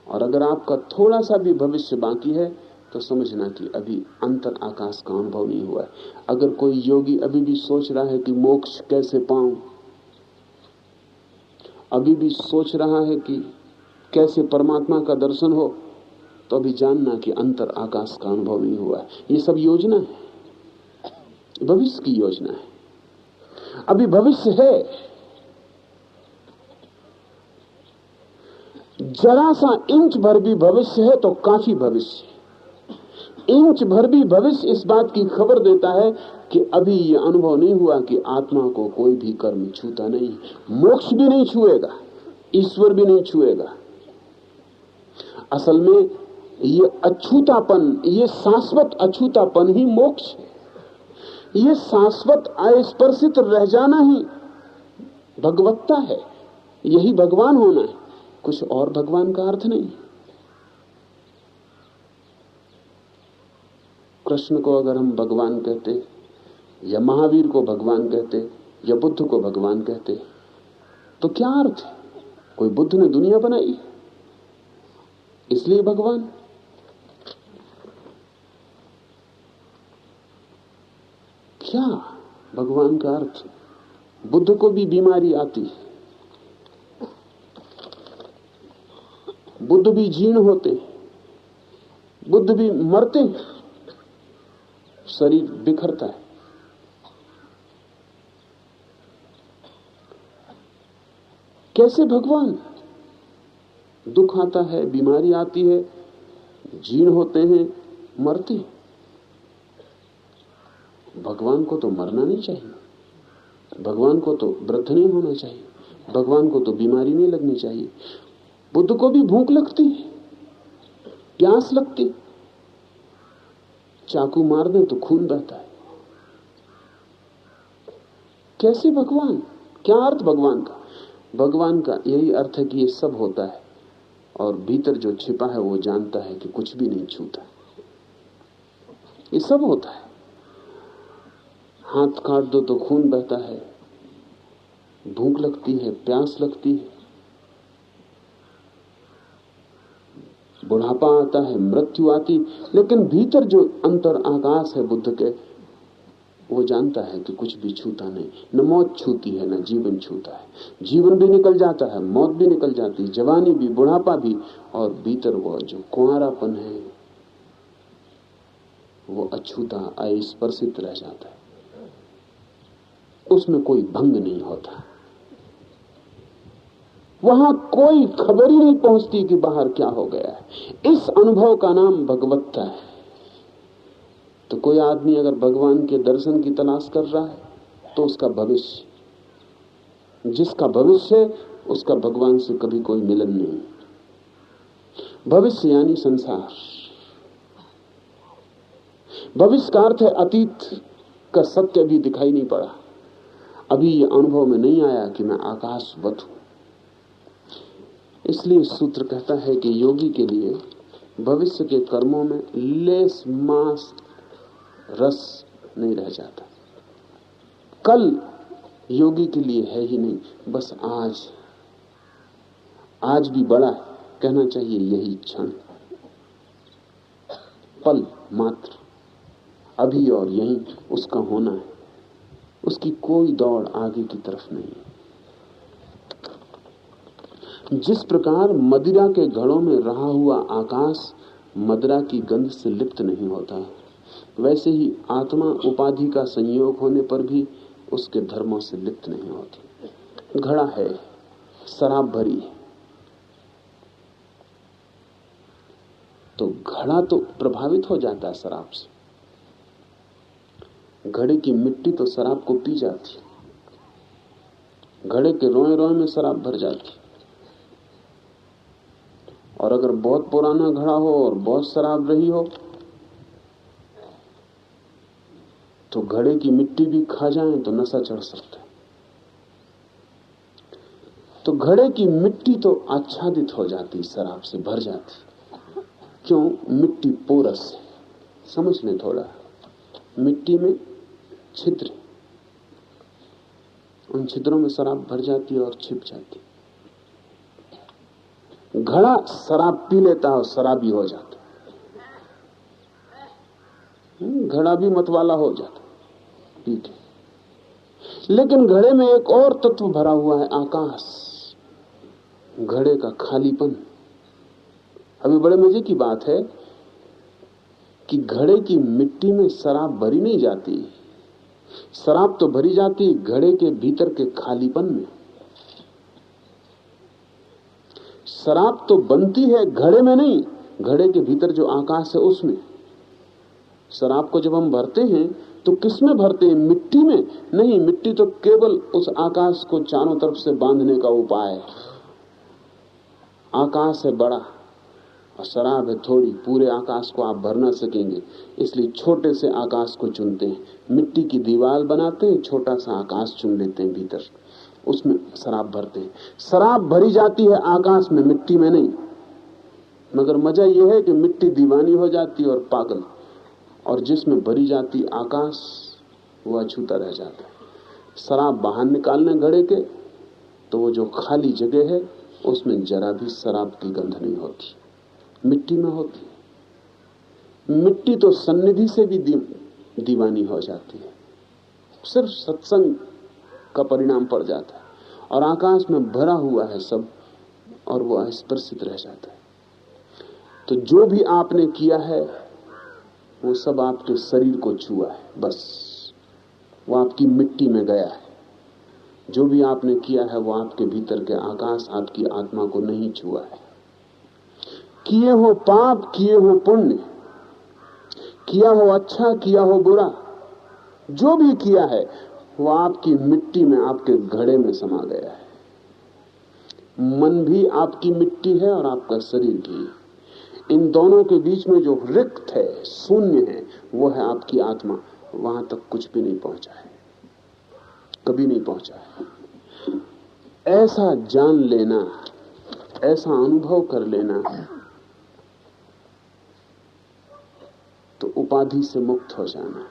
और अगर आपका थोड़ा सा भी भविष्य बाकी है तो समझना कि अभी अंतर आकाश का अनुभव नहीं हुआ है। अगर कोई योगी अभी भी सोच रहा है कि मोक्ष कैसे पाऊं, अभी भी सोच रहा है कि कैसे परमात्मा का दर्शन हो, तो अभी जानना कि अंतर आकाश का अनुभव नहीं हुआ है। ये सब योजना है, भविष्य की योजना है। अभी भविष्य है, जरा सा इंच भर भी भविष्य है तो काफी भविष्य। इंच भर भी भविष्य इस बात की खबर देता है कि अभी यह अनुभव नहीं हुआ कि आत्मा को कोई भी कर्म छूता नहीं, मोक्ष भी नहीं छुएगा, ईश्वर भी नहीं छुएगा। असल में ये अछूतापन, ये शाश्वत अछूतापन ही मोक्ष है। ये शाश्वत अस्पर्शित रह जाना ही भगवत्ता है, यही भगवान होना है, कुछ और भगवान का अर्थ नहीं। कृष्ण को अगर हम भगवान कहते, या महावीर को भगवान कहते, या बुद्ध को भगवान कहते, तो क्या अर्थ है? कोई बुद्ध ने दुनिया बनाई इसलिए भगवान? क्या भगवान का अर्थ? बुद्ध को भी बीमारी आती है, बुद्ध भी जीर्ण होते, बुद्ध भी मरते, शरीर बिखरता है। कैसे भगवान? दुख आता है, बीमारी आती है, जीर्ण होते हैं, मरते हैं। भगवान को तो मरना नहीं चाहिए, भगवान को तो वृद्ध नहीं होना चाहिए, भगवान को तो बीमारी नहीं लगनी चाहिए। बुद्ध को भी भूख लगती, प्यास लगती, चाकू मार दे तो खून बहता है। कैसे भगवान? क्या अर्थ भगवान का? भगवान का यही अर्थ है कि ये सब होता है और भीतर जो छिपा है वो जानता है कि कुछ भी नहीं छूता। ये सब होता है, हाथ काट दो तो खून बहता है, भूख लगती है, प्यास लगती है, बुढ़ापा आता है, मृत्यु आती, लेकिन भीतर जो अंतर आकाश है बुद्ध के, वो जानता है कि कुछ भी छूता नहीं। न मौत छूती है, न जीवन छूता है। जीवन भी निकल जाता है, मौत भी निकल जाती है, जवानी भी, बुढ़ापा भी, और भीतर वो जो कुंवारापन है वो अछूता, अस्पर्शित रह जाता है। उसमें कोई भंग नहीं होता, वहां कोई खबर ही नहीं पहुंचती कि बाहर क्या हो गया है। इस अनुभव का नाम भगवत्ता है। तो कोई आदमी अगर भगवान के दर्शन की तलाश कर रहा है तो उसका भविष्य, जिसका भविष्य है उसका भगवान से कभी कोई मिलन नहीं। भविष्य यानी संसार। भविष्य का अर्थ है अतीत का सत्य अभी दिखाई नहीं पड़ा, अभी ये अनुभव में नहीं आया कि मैं आकाशवत हूं। इसलिए सूत्र कहता है कि योगी के लिए भविष्य के कर्मों में लेस मास रस नहीं रह जाता। कल योगी के लिए है ही नहीं, बस आज। आज भी बड़ा है, कहना चाहिए यही क्षण, पल मात्र, अभी और यहीं उसका होना है। उसकी कोई दौड़ आगे की तरफ नहीं। जिस प्रकार मदिरा के घड़ों में रहा हुआ आकाश मदिरा की गंध से लिप्त नहीं होता, वैसे ही आत्मा उपाधि का संयोग होने पर भी उसके धर्मों से लिप्त नहीं होती। घड़ा है, शराब भरी है, तो घड़ा घड़ा तो प्रभावित हो जाता है शराब से। घड़े की मिट्टी तो शराब को पी जाती, घड़े के रोए रोए में शराब भर जाती। और अगर बहुत पुराना घड़ा हो और बहुत शराब रही हो तो घड़े की मिट्टी भी खा जाए तो नशा चढ़ सकता है। तो घड़े की मिट्टी तो आच्छादित हो जाती, शराब से भर जाती। क्यों? मिट्टी पोरस है। समझ लें थोड़ा, मिट्टी में छिद्र, उन छिद्रों में शराब भर जाती है और छिप जाती। घड़ा शराब पी लेता है और शराबी हो जाता, घड़ा भी मतवाला हो जाता पी के। लेकिन घड़े में एक और तत्व भरा हुआ है, आकाश, घड़े का खालीपन। अभी बड़े मजे की बात है कि घड़े की मिट्टी में शराब भरी नहीं जाती, शराब तो भरी जाती घड़े के भीतर के खालीपन में। शराब तो बनती है घड़े में नहीं, घड़े के भीतर जो आकाश है उसमें। शराब को जब हम भरते हैं तो किसमें भरते हैं? मिट्टी में नहीं, मिट्टी तो केवल उस आकाश को चारों तरफ से बांधने का उपाय है। आकाश है बड़ा और शराब है थोड़ी, पूरे आकाश को आप भर ना सकेंगे, इसलिए छोटे से आकाश को चुनते हैं। मिट्टी की दीवार बनाते हैं, छोटा सा आकाश चुन लेते हैं भीतर, उसमें शराब भरते हैं। शराब भरी जाती है आकाश में, मिट्टी में नहीं। मगर मजा यह है कि मिट्टी दीवानी हो जाती है और पागल, और जिसमें भरी जाती आकाश वो अछूता रह जाता है। शराब बाहर निकालने घड़े के तो वो जो खाली जगह है उसमें जरा भी शराब की गंध नहीं होती, मिट्टी में होती। मिट्टी तो सन्निधि से भी दीवानी हो जाती है, सिर्फ सत्संग का परिणाम पड़ जाता है, और आकाश में भरा हुआ है सब और वो अस्पर्शित रह जाता है। तो जो भी आपने किया है वो सब आपके शरीर को छुआ है, बस वो आपकी मिट्टी में गया है। जो भी आपने किया है वो आपके भीतर के आकाश, आपकी आत्मा को नहीं छुआ है। किए हो पाप, किए हो पुण्य, किया हो अच्छा, किया हो बुरा, जो भी किया है वो आपकी मिट्टी में, आपके घड़े में समा गया है। मन भी आपकी मिट्टी है और आपका शरीर भी। इन दोनों के बीच में जो रिक्त है, शून्य है, वो है आपकी आत्मा। वहां तक कुछ भी नहीं पहुंचा है, कभी नहीं पहुंचा है। ऐसा जान लेना, ऐसा अनुभव कर लेना तो उपाधि से मुक्त हो जाना।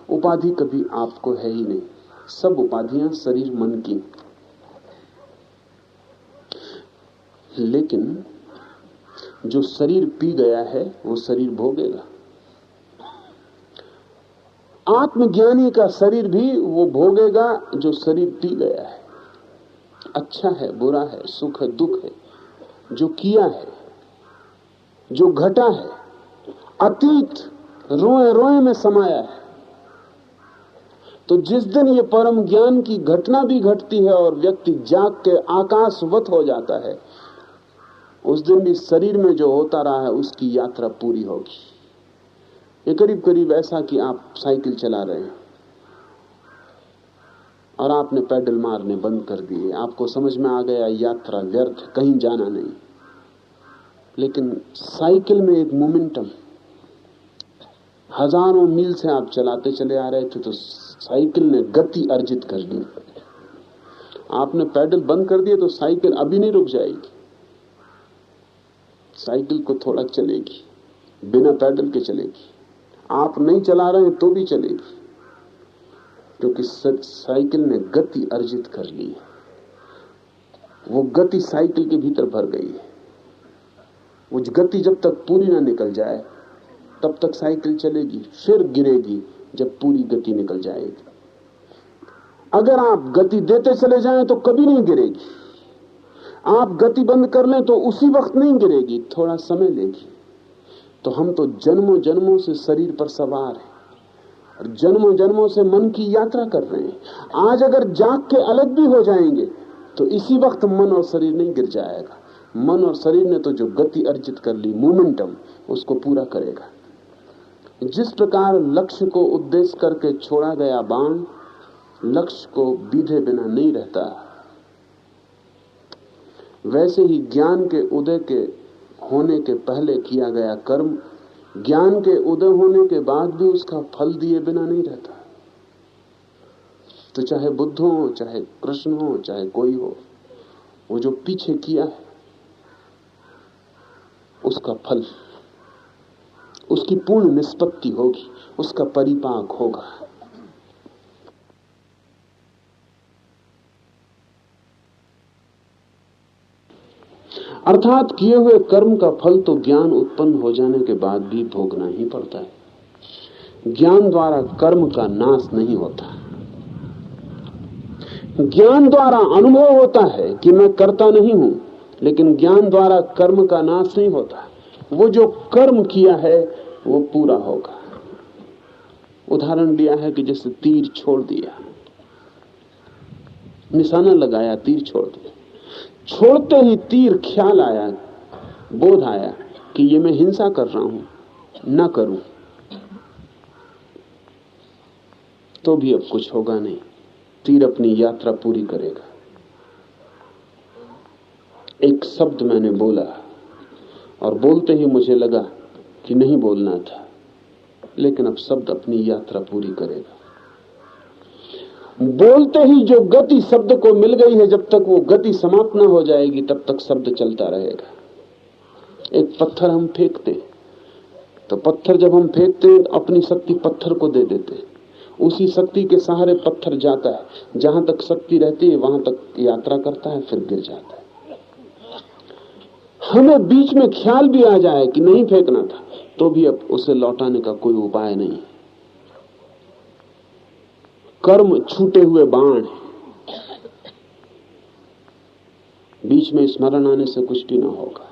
उपाधि कभी आपको है ही नहीं, सब उपाधियां शरीर मन की। लेकिन जो शरीर पी गया है वो शरीर भोगेगा। आत्मज्ञानी का शरीर भी वो भोगेगा जो शरीर पी गया है। अच्छा है, बुरा है, सुख है, दुख है, जो किया है, जो घटा है, अतीत रोए रोए में समाया है। तो जिस दिन ये परम ज्ञान की घटना भी घटती है और व्यक्ति जाग के आकाशवत हो जाता है, उस दिन भी शरीर में जो होता रहा है उसकी यात्रा पूरी होगी। ये करीब करीब ऐसा कि आप साइकिल चला रहे हैं और आपने पैडल मारने बंद कर दिए, आपको समझ में आ गया यात्रा व्यर्थ, कहीं जाना नहीं। लेकिन साइकिल में एक मोमेंटम, हजारों मील से आप चलाते चले आ रहे थे तो साइकिल ने गति अर्जित कर ली। आपने पैडल बंद कर दिए तो साइकिल अभी नहीं रुक जाएगी, साइकिल को थोड़ा चलेगी, बिना पैडल के चलेगी। आप नहीं चला रहे हैं तो भी चलेगी, क्योंकि साइकिल ने गति अर्जित कर ली है। वो गति साइकिल के भीतर भर गई है। वो गति जब तक पूरी ना निकल जाए तब तक साइकिल चलेगी, फिर गिरेगी जब पूरी गति निकल जाएगी। अगर आप गति देते चले जाएं तो कभी नहीं गिरेगी, आप गति बंद कर लें तो उसी वक्त नहीं गिरेगी, थोड़ा समय लेगी। तो हम तो जन्मों जन्मों से शरीर पर सवार हैं और जन्मों जन्मों से मन की यात्रा कर रहे हैं। आज अगर जाग के अलग भी हो जाएंगे तो इसी वक्त मन और शरीर नहीं गिर जाएगा, मन और शरीर ने तो जो गति अर्जित कर ली, मोमेंटम, उसको पूरा करेगा। जिस प्रकार लक्ष्य को उद्देश्य करके छोड़ा गया बाण लक्ष्य को बीधे बिना नहीं रहता, वैसे ही ज्ञान के उदय के होने के पहले किया गया कर्म ज्ञान के उदय होने के बाद भी उसका फल दिए बिना नहीं रहता। तो चाहे बुद्ध हो, चाहे कृष्ण हो, चाहे कोई हो, वो जो पीछे किया है उसका फल, उसकी पूर्ण निष्पत्ति होगी, उसका परिपाक होगा। अर्थात किए हुए कर्म का फल तो ज्ञान उत्पन्न हो जाने के बाद भी भोगना ही पड़ता है। ज्ञान द्वारा कर्म का नाश नहीं होता। ज्ञान द्वारा अनुभव होता है कि मैं करता नहीं हूं, लेकिन ज्ञान द्वारा कर्म का नाश नहीं होता। वो जो कर्म किया है वो पूरा होगा। उदाहरण दिया है कि जैसे तीर छोड़ दिया, निशाना लगाया, तीर छोड़ दिया, छोड़ते ही तीर ख्याल आया, बोध आया कि ये मैं हिंसा कर रहा हूं, ना करूं, तो भी अब कुछ होगा नहीं। तीर अपनी यात्रा पूरी करेगा। एक शब्द मैंने बोला और बोलते ही मुझे लगा कि नहीं बोलना था, लेकिन अब शब्द अपनी यात्रा पूरी करेगा। बोलते ही जो गति शब्द को मिल गई है, जब तक वो गति समाप्त न हो जाएगी तब तक शब्द चलता रहेगा। एक पत्थर हम फेंकते हैं, तो पत्थर जब हम फेंकते हैं तो अपनी शक्ति पत्थर को दे देते हैं। उसी शक्ति के सहारे पत्थर जाता है, जहां तक शक्ति रहती है वहां तक यात्रा करता है, फिर गिर जाता है। हमें बीच में ख्याल भी आ जाए कि नहीं फेंकना था, तो भी अब उसे लौटाने का कोई उपाय नहीं। कर्म छूटे हुए बाण, बीच में स्मरण आने से कुछ भी ना होगा।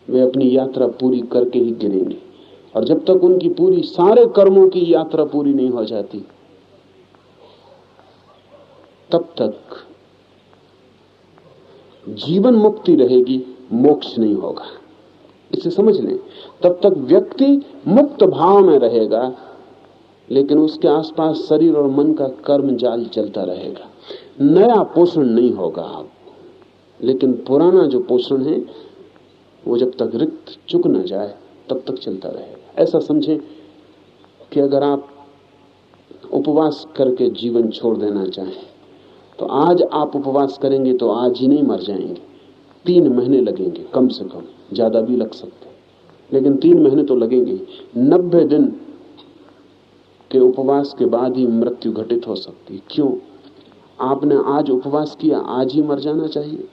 वे अपनी यात्रा पूरी करके ही गिरेंगे, और जब तक उनकी पूरी सारे कर्मों की यात्रा पूरी नहीं हो जाती, तब तक जीवन मुक्ति रहेगी, मोक्ष नहीं होगा। इसे समझ लें। तब तक व्यक्ति मुक्त भाव में रहेगा, लेकिन उसके आसपास शरीर और मन का कर्म जाल चलता रहेगा। नया पोषण नहीं होगा आपको, लेकिन पुराना जो पोषण है वो जब तक रिक्त चुक न जाए तब तक चलता रहेगा। ऐसा समझें कि अगर आप उपवास करके जीवन छोड़ देना चाहें, तो आज आप उपवास करेंगे तो आज ही नहीं मर जाएंगे, 3 महीने लगेंगे कम से कम, ज्यादा भी लग सकते, लेकिन 3 महीने तो लगेंगे। 90 दिन के उपवास के बाद ही मृत्यु घटित हो सकती है। क्यों? आपने आज उपवास किया, आज ही मर जाना चाहिए,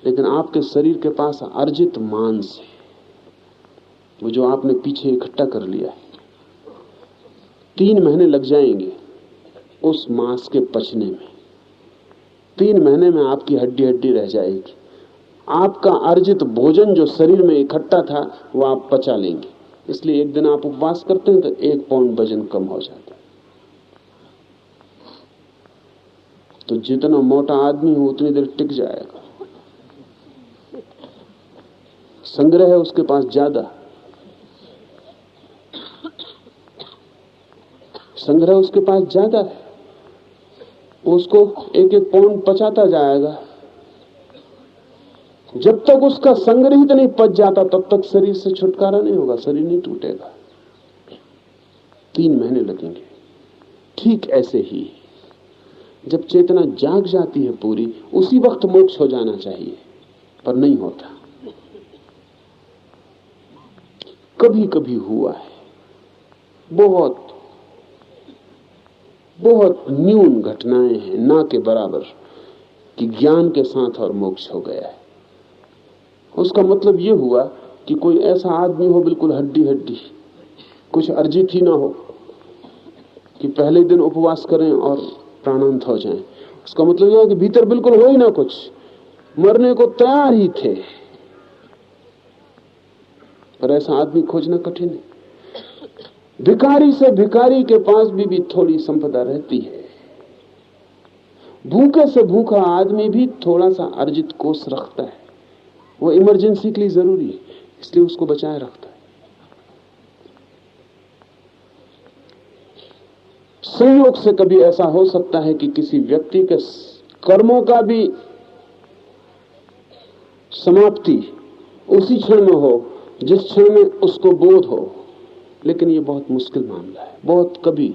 लेकिन आपके शरीर के पास अर्जित मांस है, वो जो आपने पीछे इकट्ठा कर लिया है। 3 महीने लग जाएंगे उस मांस के पचने में। 3 महीने में आपकी हड्डी हड्डी रह जाएगी। आपका अर्जित भोजन जो शरीर में इकट्ठा था वो आप पचा लेंगे। इसलिए एक दिन आप उपवास करते हैं तो 1 पाउंड वजन कम हो जाता है। तो जितना मोटा आदमी हो उतनी देर टिक जाएगा। संग्रह है उसके पास ज्यादा, संग्रह उसके पास ज्यादा है, उसको 1-1 पाउंड पचाता जाएगा। जब तक उसका संग्रहित नहीं पच जाता तब तक शरीर से छुटकारा नहीं होगा, शरीर नहीं टूटेगा। 3 महीने लगेंगे। ठीक ऐसे ही जब चेतना जाग जाती है पूरी, उसी वक्त मोक्ष हो जाना चाहिए, पर नहीं होता। कभी कभी हुआ है, बहुत बहुत न्यून घटनाएं हैं, ना के बराबर, कि ज्ञान के साथ और मोक्ष हो गया है। उसका मतलब यह हुआ कि कोई ऐसा आदमी हो बिल्कुल हड्डी हड्डी, कुछ अर्जित ही ना हो, कि पहले दिन उपवास करें और प्राणांत हो जाएं। उसका मतलब यह है कि भीतर बिल्कुल हो ही ना कुछ, मरने को तैयार ही थे, पर ऐसा आदमी खोजना कठिन है। भिखारी से भिखारी के पास भी थोड़ी संपदा रहती है। भूखे से भूखा आदमी भी थोड़ा सा अर्जित कोष रखता है, वो इमरजेंसी के लिए जरूरी है, इसलिए उसको बचाए रखता है। संयोग से कभी ऐसा हो सकता है कि किसी व्यक्ति के कर्मों का भी समाप्ति उसी क्षण में हो जिस क्षण में उसको बोध हो, लेकिन ये बहुत मुश्किल मामला है, बहुत कभी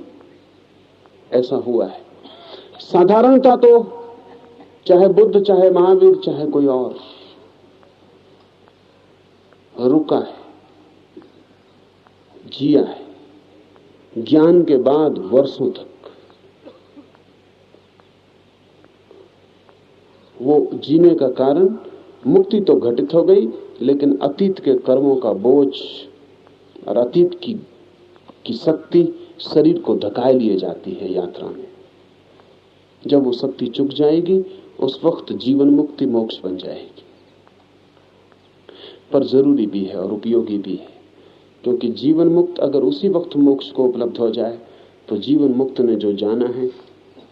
ऐसा हुआ है। साधारणता तो चाहे बुद्ध, चाहे महावीर, चाहे कोई और, रुका है, जिया है, ज्ञान के बाद वर्षों तक। वो जीने का कारण मुक्ति तो घटित हो गई, लेकिन अतीत के कर्मों का बोझ और अतीत की शक्ति शरीर को धकाए लिए जाती है यात्रा में। जब वो शक्ति चुक जाएगी, उस वक्त जीवन मुक्ति मोक्ष बन जाएगी। पर जरूरी भी है और उपयोगी भी है, क्योंकि जीवन मुक्त अगर उसी वक्त मोक्ष को उपलब्ध हो जाए तो जीवन मुक्त ने जो जाना है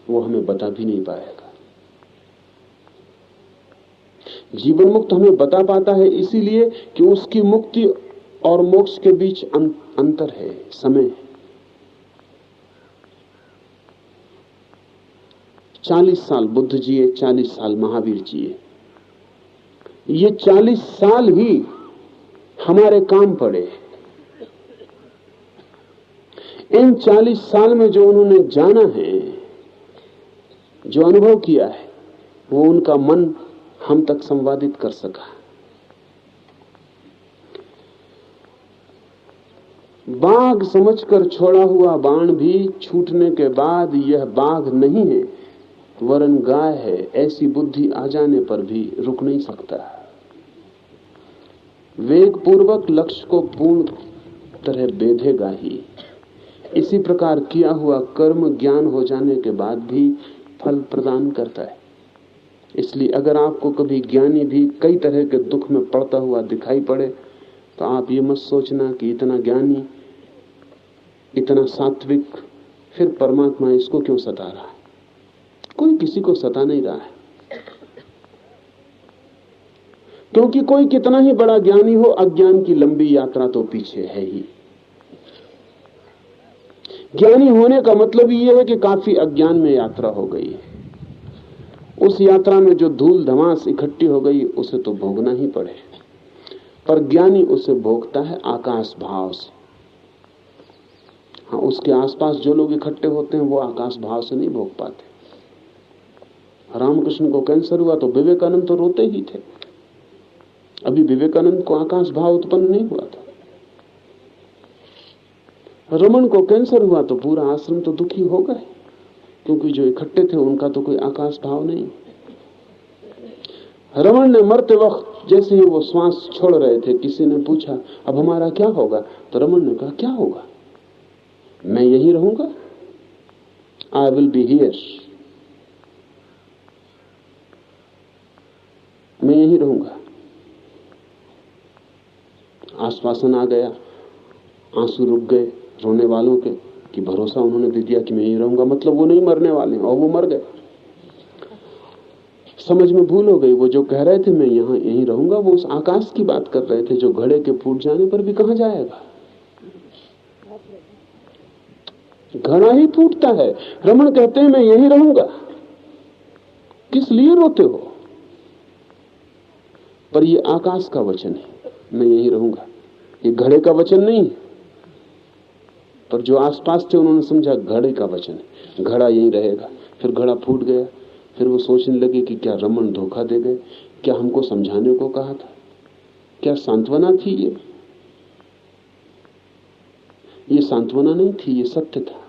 वो हमें बता भी नहीं पाएगा। जीवन मुक्त हमें बता पाता है इसीलिए कि उसकी मुक्ति और मोक्ष के बीच अंतर है, समय है। 40 साल बुद्ध जिए, 40 साल महावीर जिए। ये 40 साल ही हमारे काम पड़े। इन 40 साल में जो उन्होंने जाना है, जो अनुभव किया है, वो उनका मन हम तक संवादित कर सका। बाघ समझकर छोड़ा हुआ बाण भी छूटने के बाद यह बाघ नहीं है वरन गाय है, ऐसी बुद्धि आ जाने पर भी रुक नहीं सकता। वेग पूर्वक लक्ष्य को पूर्ण तरह बेधेगा ही। इसी प्रकार किया हुआ कर्म ज्ञान हो जाने के बाद भी फल प्रदान करता है। इसलिए अगर आपको कभी ज्ञानी भी कई तरह के दुख में पड़ता हुआ दिखाई पड़े तो आप ये मत सोचना कि इतना ज्ञानी, इतना सात्विक, फिर परमात्मा इसको क्यों सता रहा है। कोई किसी को सता नहीं रहा है, क्योंकि कोई कितना ही बड़ा ज्ञानी हो, अज्ञान की लंबी यात्रा तो पीछे है ही। ज्ञानी होने का मतलब यह है कि काफी अज्ञान में यात्रा हो गई है। उस यात्रा में जो धूल धमास इकट्ठी हो गई उसे तो भोगना ही पड़े, पर ज्ञानी उसे भोगता है आकाश भाव से। हाँ, उसके आसपास जो लोग इकट्ठे होते हैं वो आकाश भाव से नहीं भोग पाते। रामकृष्ण को कैंसर हुआ तो विवेकानंद तो रोते ही थे, अभी विवेकानंद को आकाश भाव उत्पन्न नहीं हुआ था। रमन को कैंसर हुआ तो पूरा आश्रम तो दुखी हो गए, क्योंकि जो इकट्ठे थे उनका तो कोई आकाश भाव नहीं। रमन ने मरते वक्त जैसे ही वो श्वास छोड़ रहे थे, किसी ने पूछा अब हमारा क्या होगा, तो रमन ने कहा क्या होगा, मैं यहीं रहूंगा, आई विल बी हियर, मैं यहीं रहूंगा। आश्वासन आ गया, आंसू रुक गए रोने वालों के कि भरोसा उन्होंने दे दिया कि मैं यहीं रहूंगा, मतलब वो नहीं मरने वाले, और वो मर गए। समझ में भूल हो गई, वो जो कह रहे थे मैं यहीं रहूंगा, वो उस आकाश की बात कर रहे थे जो घड़े के फूट जाने पर भी कहां जाएगा। घड़ा ही फूटता है। रमन कहते हैं मैं यहीं रहूंगा, किस लिए रोते हो, पर ये आकाश का वचन है, मैं यहीं रहूंगा, ये घड़े का वचन नहीं है। पर जो आसपास थे उन्होंने समझा घड़े का वचन है, घड़ा यहीं रहेगा। फिर घड़ा फूट गया। फिर वो सोचने लगे कि क्या रमन धोखा दे गए, क्या हमको समझाने को कहा था, क्या सांत्वना थी ये सांत्वना नहीं थी, ये सत्य था।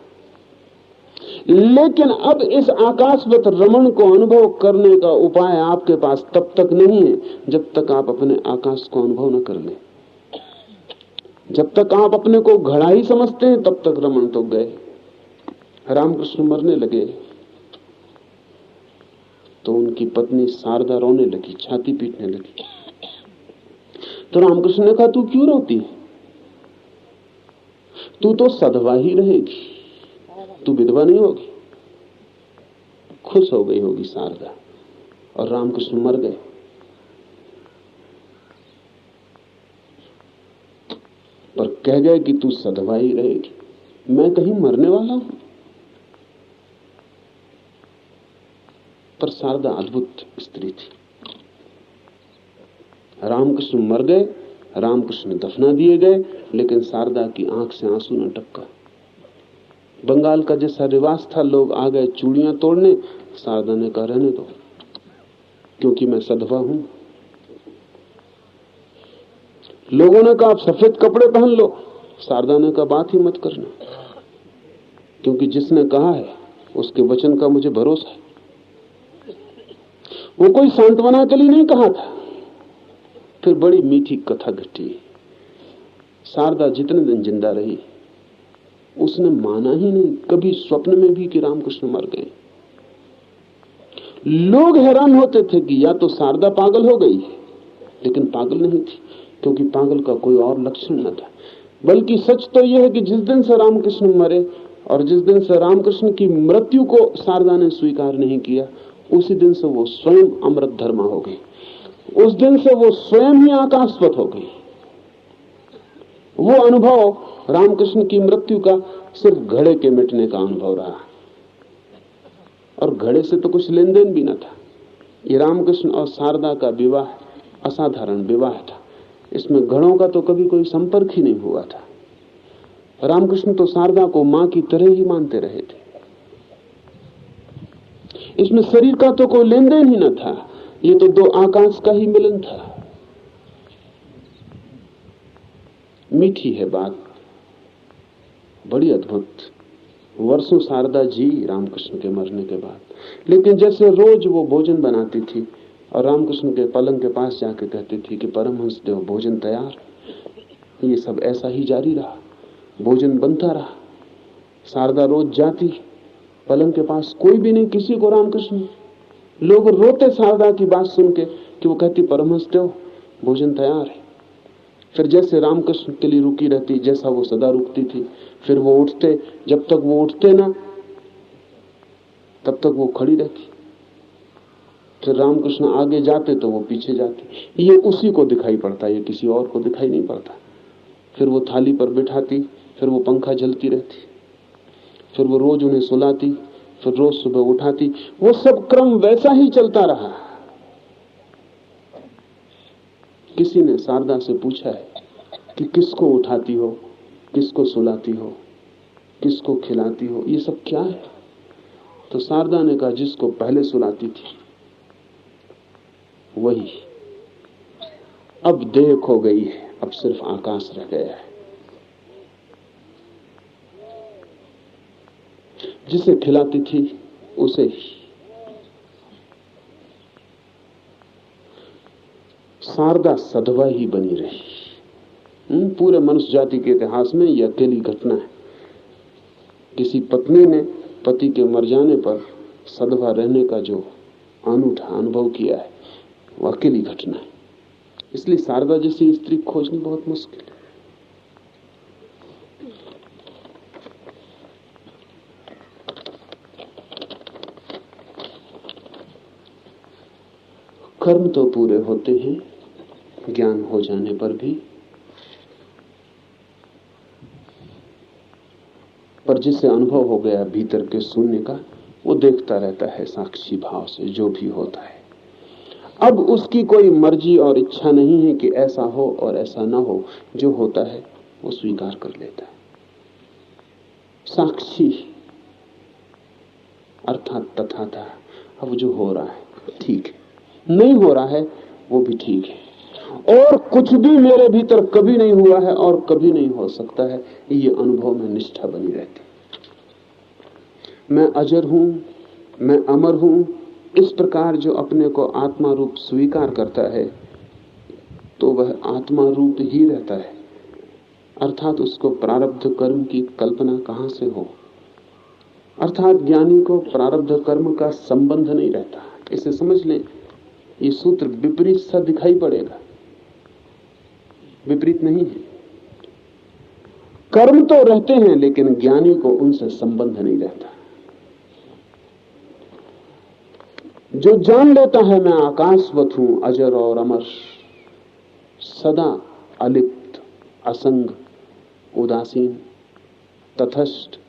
लेकिन अब इस आकाशवत रमन को अनुभव करने का उपाय आपके पास तब तक नहीं है जब तक आप अपने आकाश को अनुभव न कर लें। जब तक आप अपने को घड़ा ही समझते हैं तब तक रमन तो गए। रामकृष्ण मरने लगे तो उनकी पत्नी शारदा रोने लगी, छाती पीटने लगी। तो रामकृष्ण ने कहा तू क्यों रोती है, तू तो सधवा ही रहेगी, तू विधवा नहीं होगी, खुश हो गई होगी शारदा, और रामकृष्ण मर गए। पर कह गए कि तू सधवा ही रहेगी, मैं कहीं मरने वाला हूं। पर शारदा अद्भुत स्त्री थी। रामकृष्ण मर गए, रामकृष्ण दफना दिए गए, लेकिन शारदा की आंख से आंसू न टपका। बंगाल का जैसा रिवाज था, लोग आ गए चूड़ियां तोड़ने, शारदा ने कहा रहने दो, क्योंकि मैं सधवा हूं। लोगों ने कहा आप सफेद कपड़े पहन लो, शारदा ने कहा बात ही मत करना, क्योंकि जिसने कहा है उसके वचन का मुझे भरोसा है। वो कोई सांत्वना के लिए नहीं कहा था। फिर बड़ी मीठी कथा घटी। शारदा जितने दिन जिंदा रही, उसने माना ही नहीं कभी स्वप्न में भी कि रामकृष्ण मर गए। लोग हैरान होते थे कि या तो शारदा पागल हो गई, लेकिन पागल नहीं थी, क्योंकि पागल का कोई और लक्षण न था। बल्कि सच तो यह है कि जिस दिन से रामकृष्ण मरे और जिस दिन से रामकृष्ण की मृत्यु को शारदा ने स्वीकार नहीं किया, उसी दिन से वो स्वयं अमृत धर्मा हो गई। उस दिन से वो स्वयं ही आकाशवत हो गई। वो अनुभव रामकृष्ण की मृत्यु का सिर्फ घड़े के मिटने का अनुभव रहा, और घड़े से तो कुछ लेन देन भी न था। ये रामकृष्ण और शारदा का विवाह असाधारण विवाह था। इसमें घड़ों का तो कभी कोई संपर्क ही नहीं हुआ था। रामकृष्ण तो शारदा को मां की तरह ही मानते रहे थे। इसमें शरीर का तो कोई लेन देन ही न था। ये तो दो आकाश का ही मिलन था। मीठी है बात, बड़ी अद्भुत। वर्षों शारदा जी रामकृष्ण के मरने के बाद, लेकिन जैसे रोज वो भोजन बनाती थी और रामकृष्ण के पलंग के पास जाके कहती थी कि परमहंस देव भोजन तैयार। ये सब ऐसा ही जारी रहा, भोजन बनता रहा। शारदा रोज जाती, पलंग के पास कोई भी नहीं, किसी को रामकृष्ण। लोग रोते शारदा की बात सुन के कि वो कहती परमहंस देव भोजन तैयार है। फिर जैसे रामकृष्ण के लिए रुकी रहती, जैसा वो सदा रुकती थी। फिर वो उठते, जब तक वो उठते ना तब तक वो खड़ी रहती। फिर रामकृष्ण आगे जाते तो वो पीछे जाती। ये उसी को दिखाई पड़ता, ये किसी और को दिखाई नहीं पड़ता। फिर वो थाली पर बिठाती, फिर वो पंखा झलती रहती, फिर वो रोज उन्हें सुलाती, फिर रोज सुबह उठाती। वो सब क्रम वैसा ही चलता रहा। किसी ने शारदा से पूछा है कि किसको उठाती हो, किसको सुलाती हो, किसको खिलाती हो, ये सब क्या है? तो शारदा ने कहा जिसको पहले सुलाती थी वही। अब देह खो गई है, अब सिर्फ आकाश रह गया है। जिसे खिलाती थी उसे ही। शारदा सधवा ही बनी रही। पूरे मनुष्य जाति के इतिहास में यह अकेली घटना है। किसी पत्नी ने पति के मर जाने पर सधवा रहने का जो अनूठा अनुभव किया है, वो अकेली घटना है। इसलिए शारदा जैसी स्त्री खोजनी बहुत मुश्किल है। कर्म तो पूरे होते हैं ज्ञान हो जाने पर भी, पर जिसे अनुभव हो गया भीतर के शून्य का, वो देखता रहता है साक्षी भाव से जो भी होता है। अब उसकी कोई मर्जी और इच्छा नहीं है कि ऐसा हो और ऐसा ना हो। जो होता है वो स्वीकार कर लेता है। साक्षी अर्थात तथाता। अब जो हो रहा है ठीक है, नहीं हो रहा है वो भी ठीक है, और कुछ भी मेरे भीतर कभी नहीं हुआ है और कभी नहीं हो सकता है, ये अनुभव में निष्ठा बनी रहती। मैं अजर हूं, मैं अमर हूं, इस प्रकार जो अपने को आत्मा रूप स्वीकार करता है तो वह आत्मा रूप ही रहता है। अर्थात उसको प्रारब्ध कर्म की कल्पना कहां से हो। अर्थात ज्ञानी को प्रारब्ध कर्म का संबंध नहीं रहता। इसे समझ लें। ये सूत्र विपरीत सा दिखाई पड़ेगा, विपरीत नहीं है। कर्म तो रहते हैं लेकिन ज्ञानी को उनसे संबंध नहीं रहता। जो जान लेता है मैं आकाशवत हूं, अजर और अमर, सदा अलिप्त, असंग, उदासीन, तटस्थ,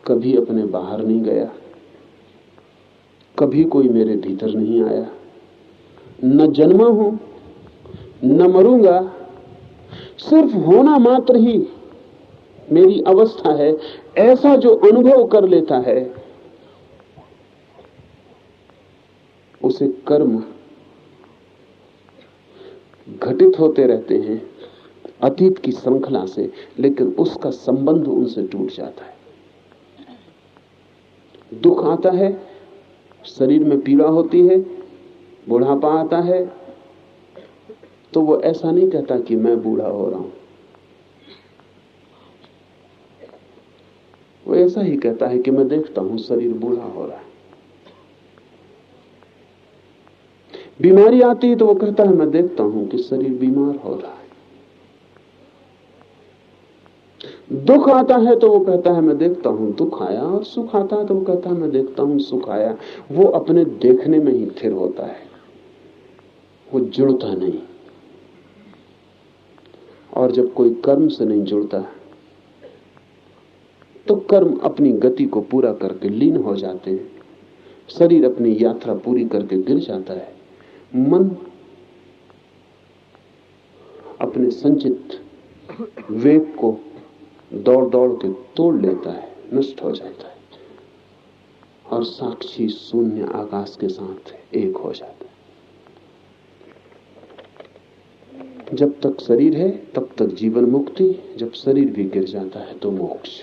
कभी अपने बाहर नहीं गया, कभी कोई मेरे भीतर नहीं आया, न जन्मा हूं न मरूंगा, सिर्फ होना मात्र ही मेरी अवस्था है। ऐसा जो अनुभव कर लेता है उसे कर्म घटित होते रहते हैं अतीत की श्रृंखला से, लेकिन उसका संबंध उनसे टूट जाता है। दुख आता है, शरीर में पीड़ा होती है, बुढ़ापा आता है, तो वो ऐसा नहीं कहता कि मैं बूढ़ा हो रहा हूं, वो ऐसा ही कहता है कि मैं देखता हूं शरीर बूढ़ा हो रहा है। बीमारी आती है तो वो कहता है मैं देखता हूं कि शरीर बीमार हो रहा है। दुख आता है तो वो कहता है मैं देखता हूं दुख आया, और सुख आता है तो वो कहता है मैं देखता हूं सुख आया। वो अपने देखने में ही स्थिर होता है, वो जुड़ता नहीं। और जब कोई कर्म से नहीं जुड़ता तो कर्म अपनी गति को पूरा करके लीन हो जाते हैं, शरीर अपनी यात्रा पूरी करके गिर जाता है, मन अपने संचित वेग को दौड़ दौड़ के तोड़ लेता है, नष्ट हो जाता है, और साक्षी शून्य आकाश के साथ एक हो जाता है। जब तक शरीर है तब तक जीवन मुक्ति, जब शरीर भी गिर जाता है तो मोक्ष।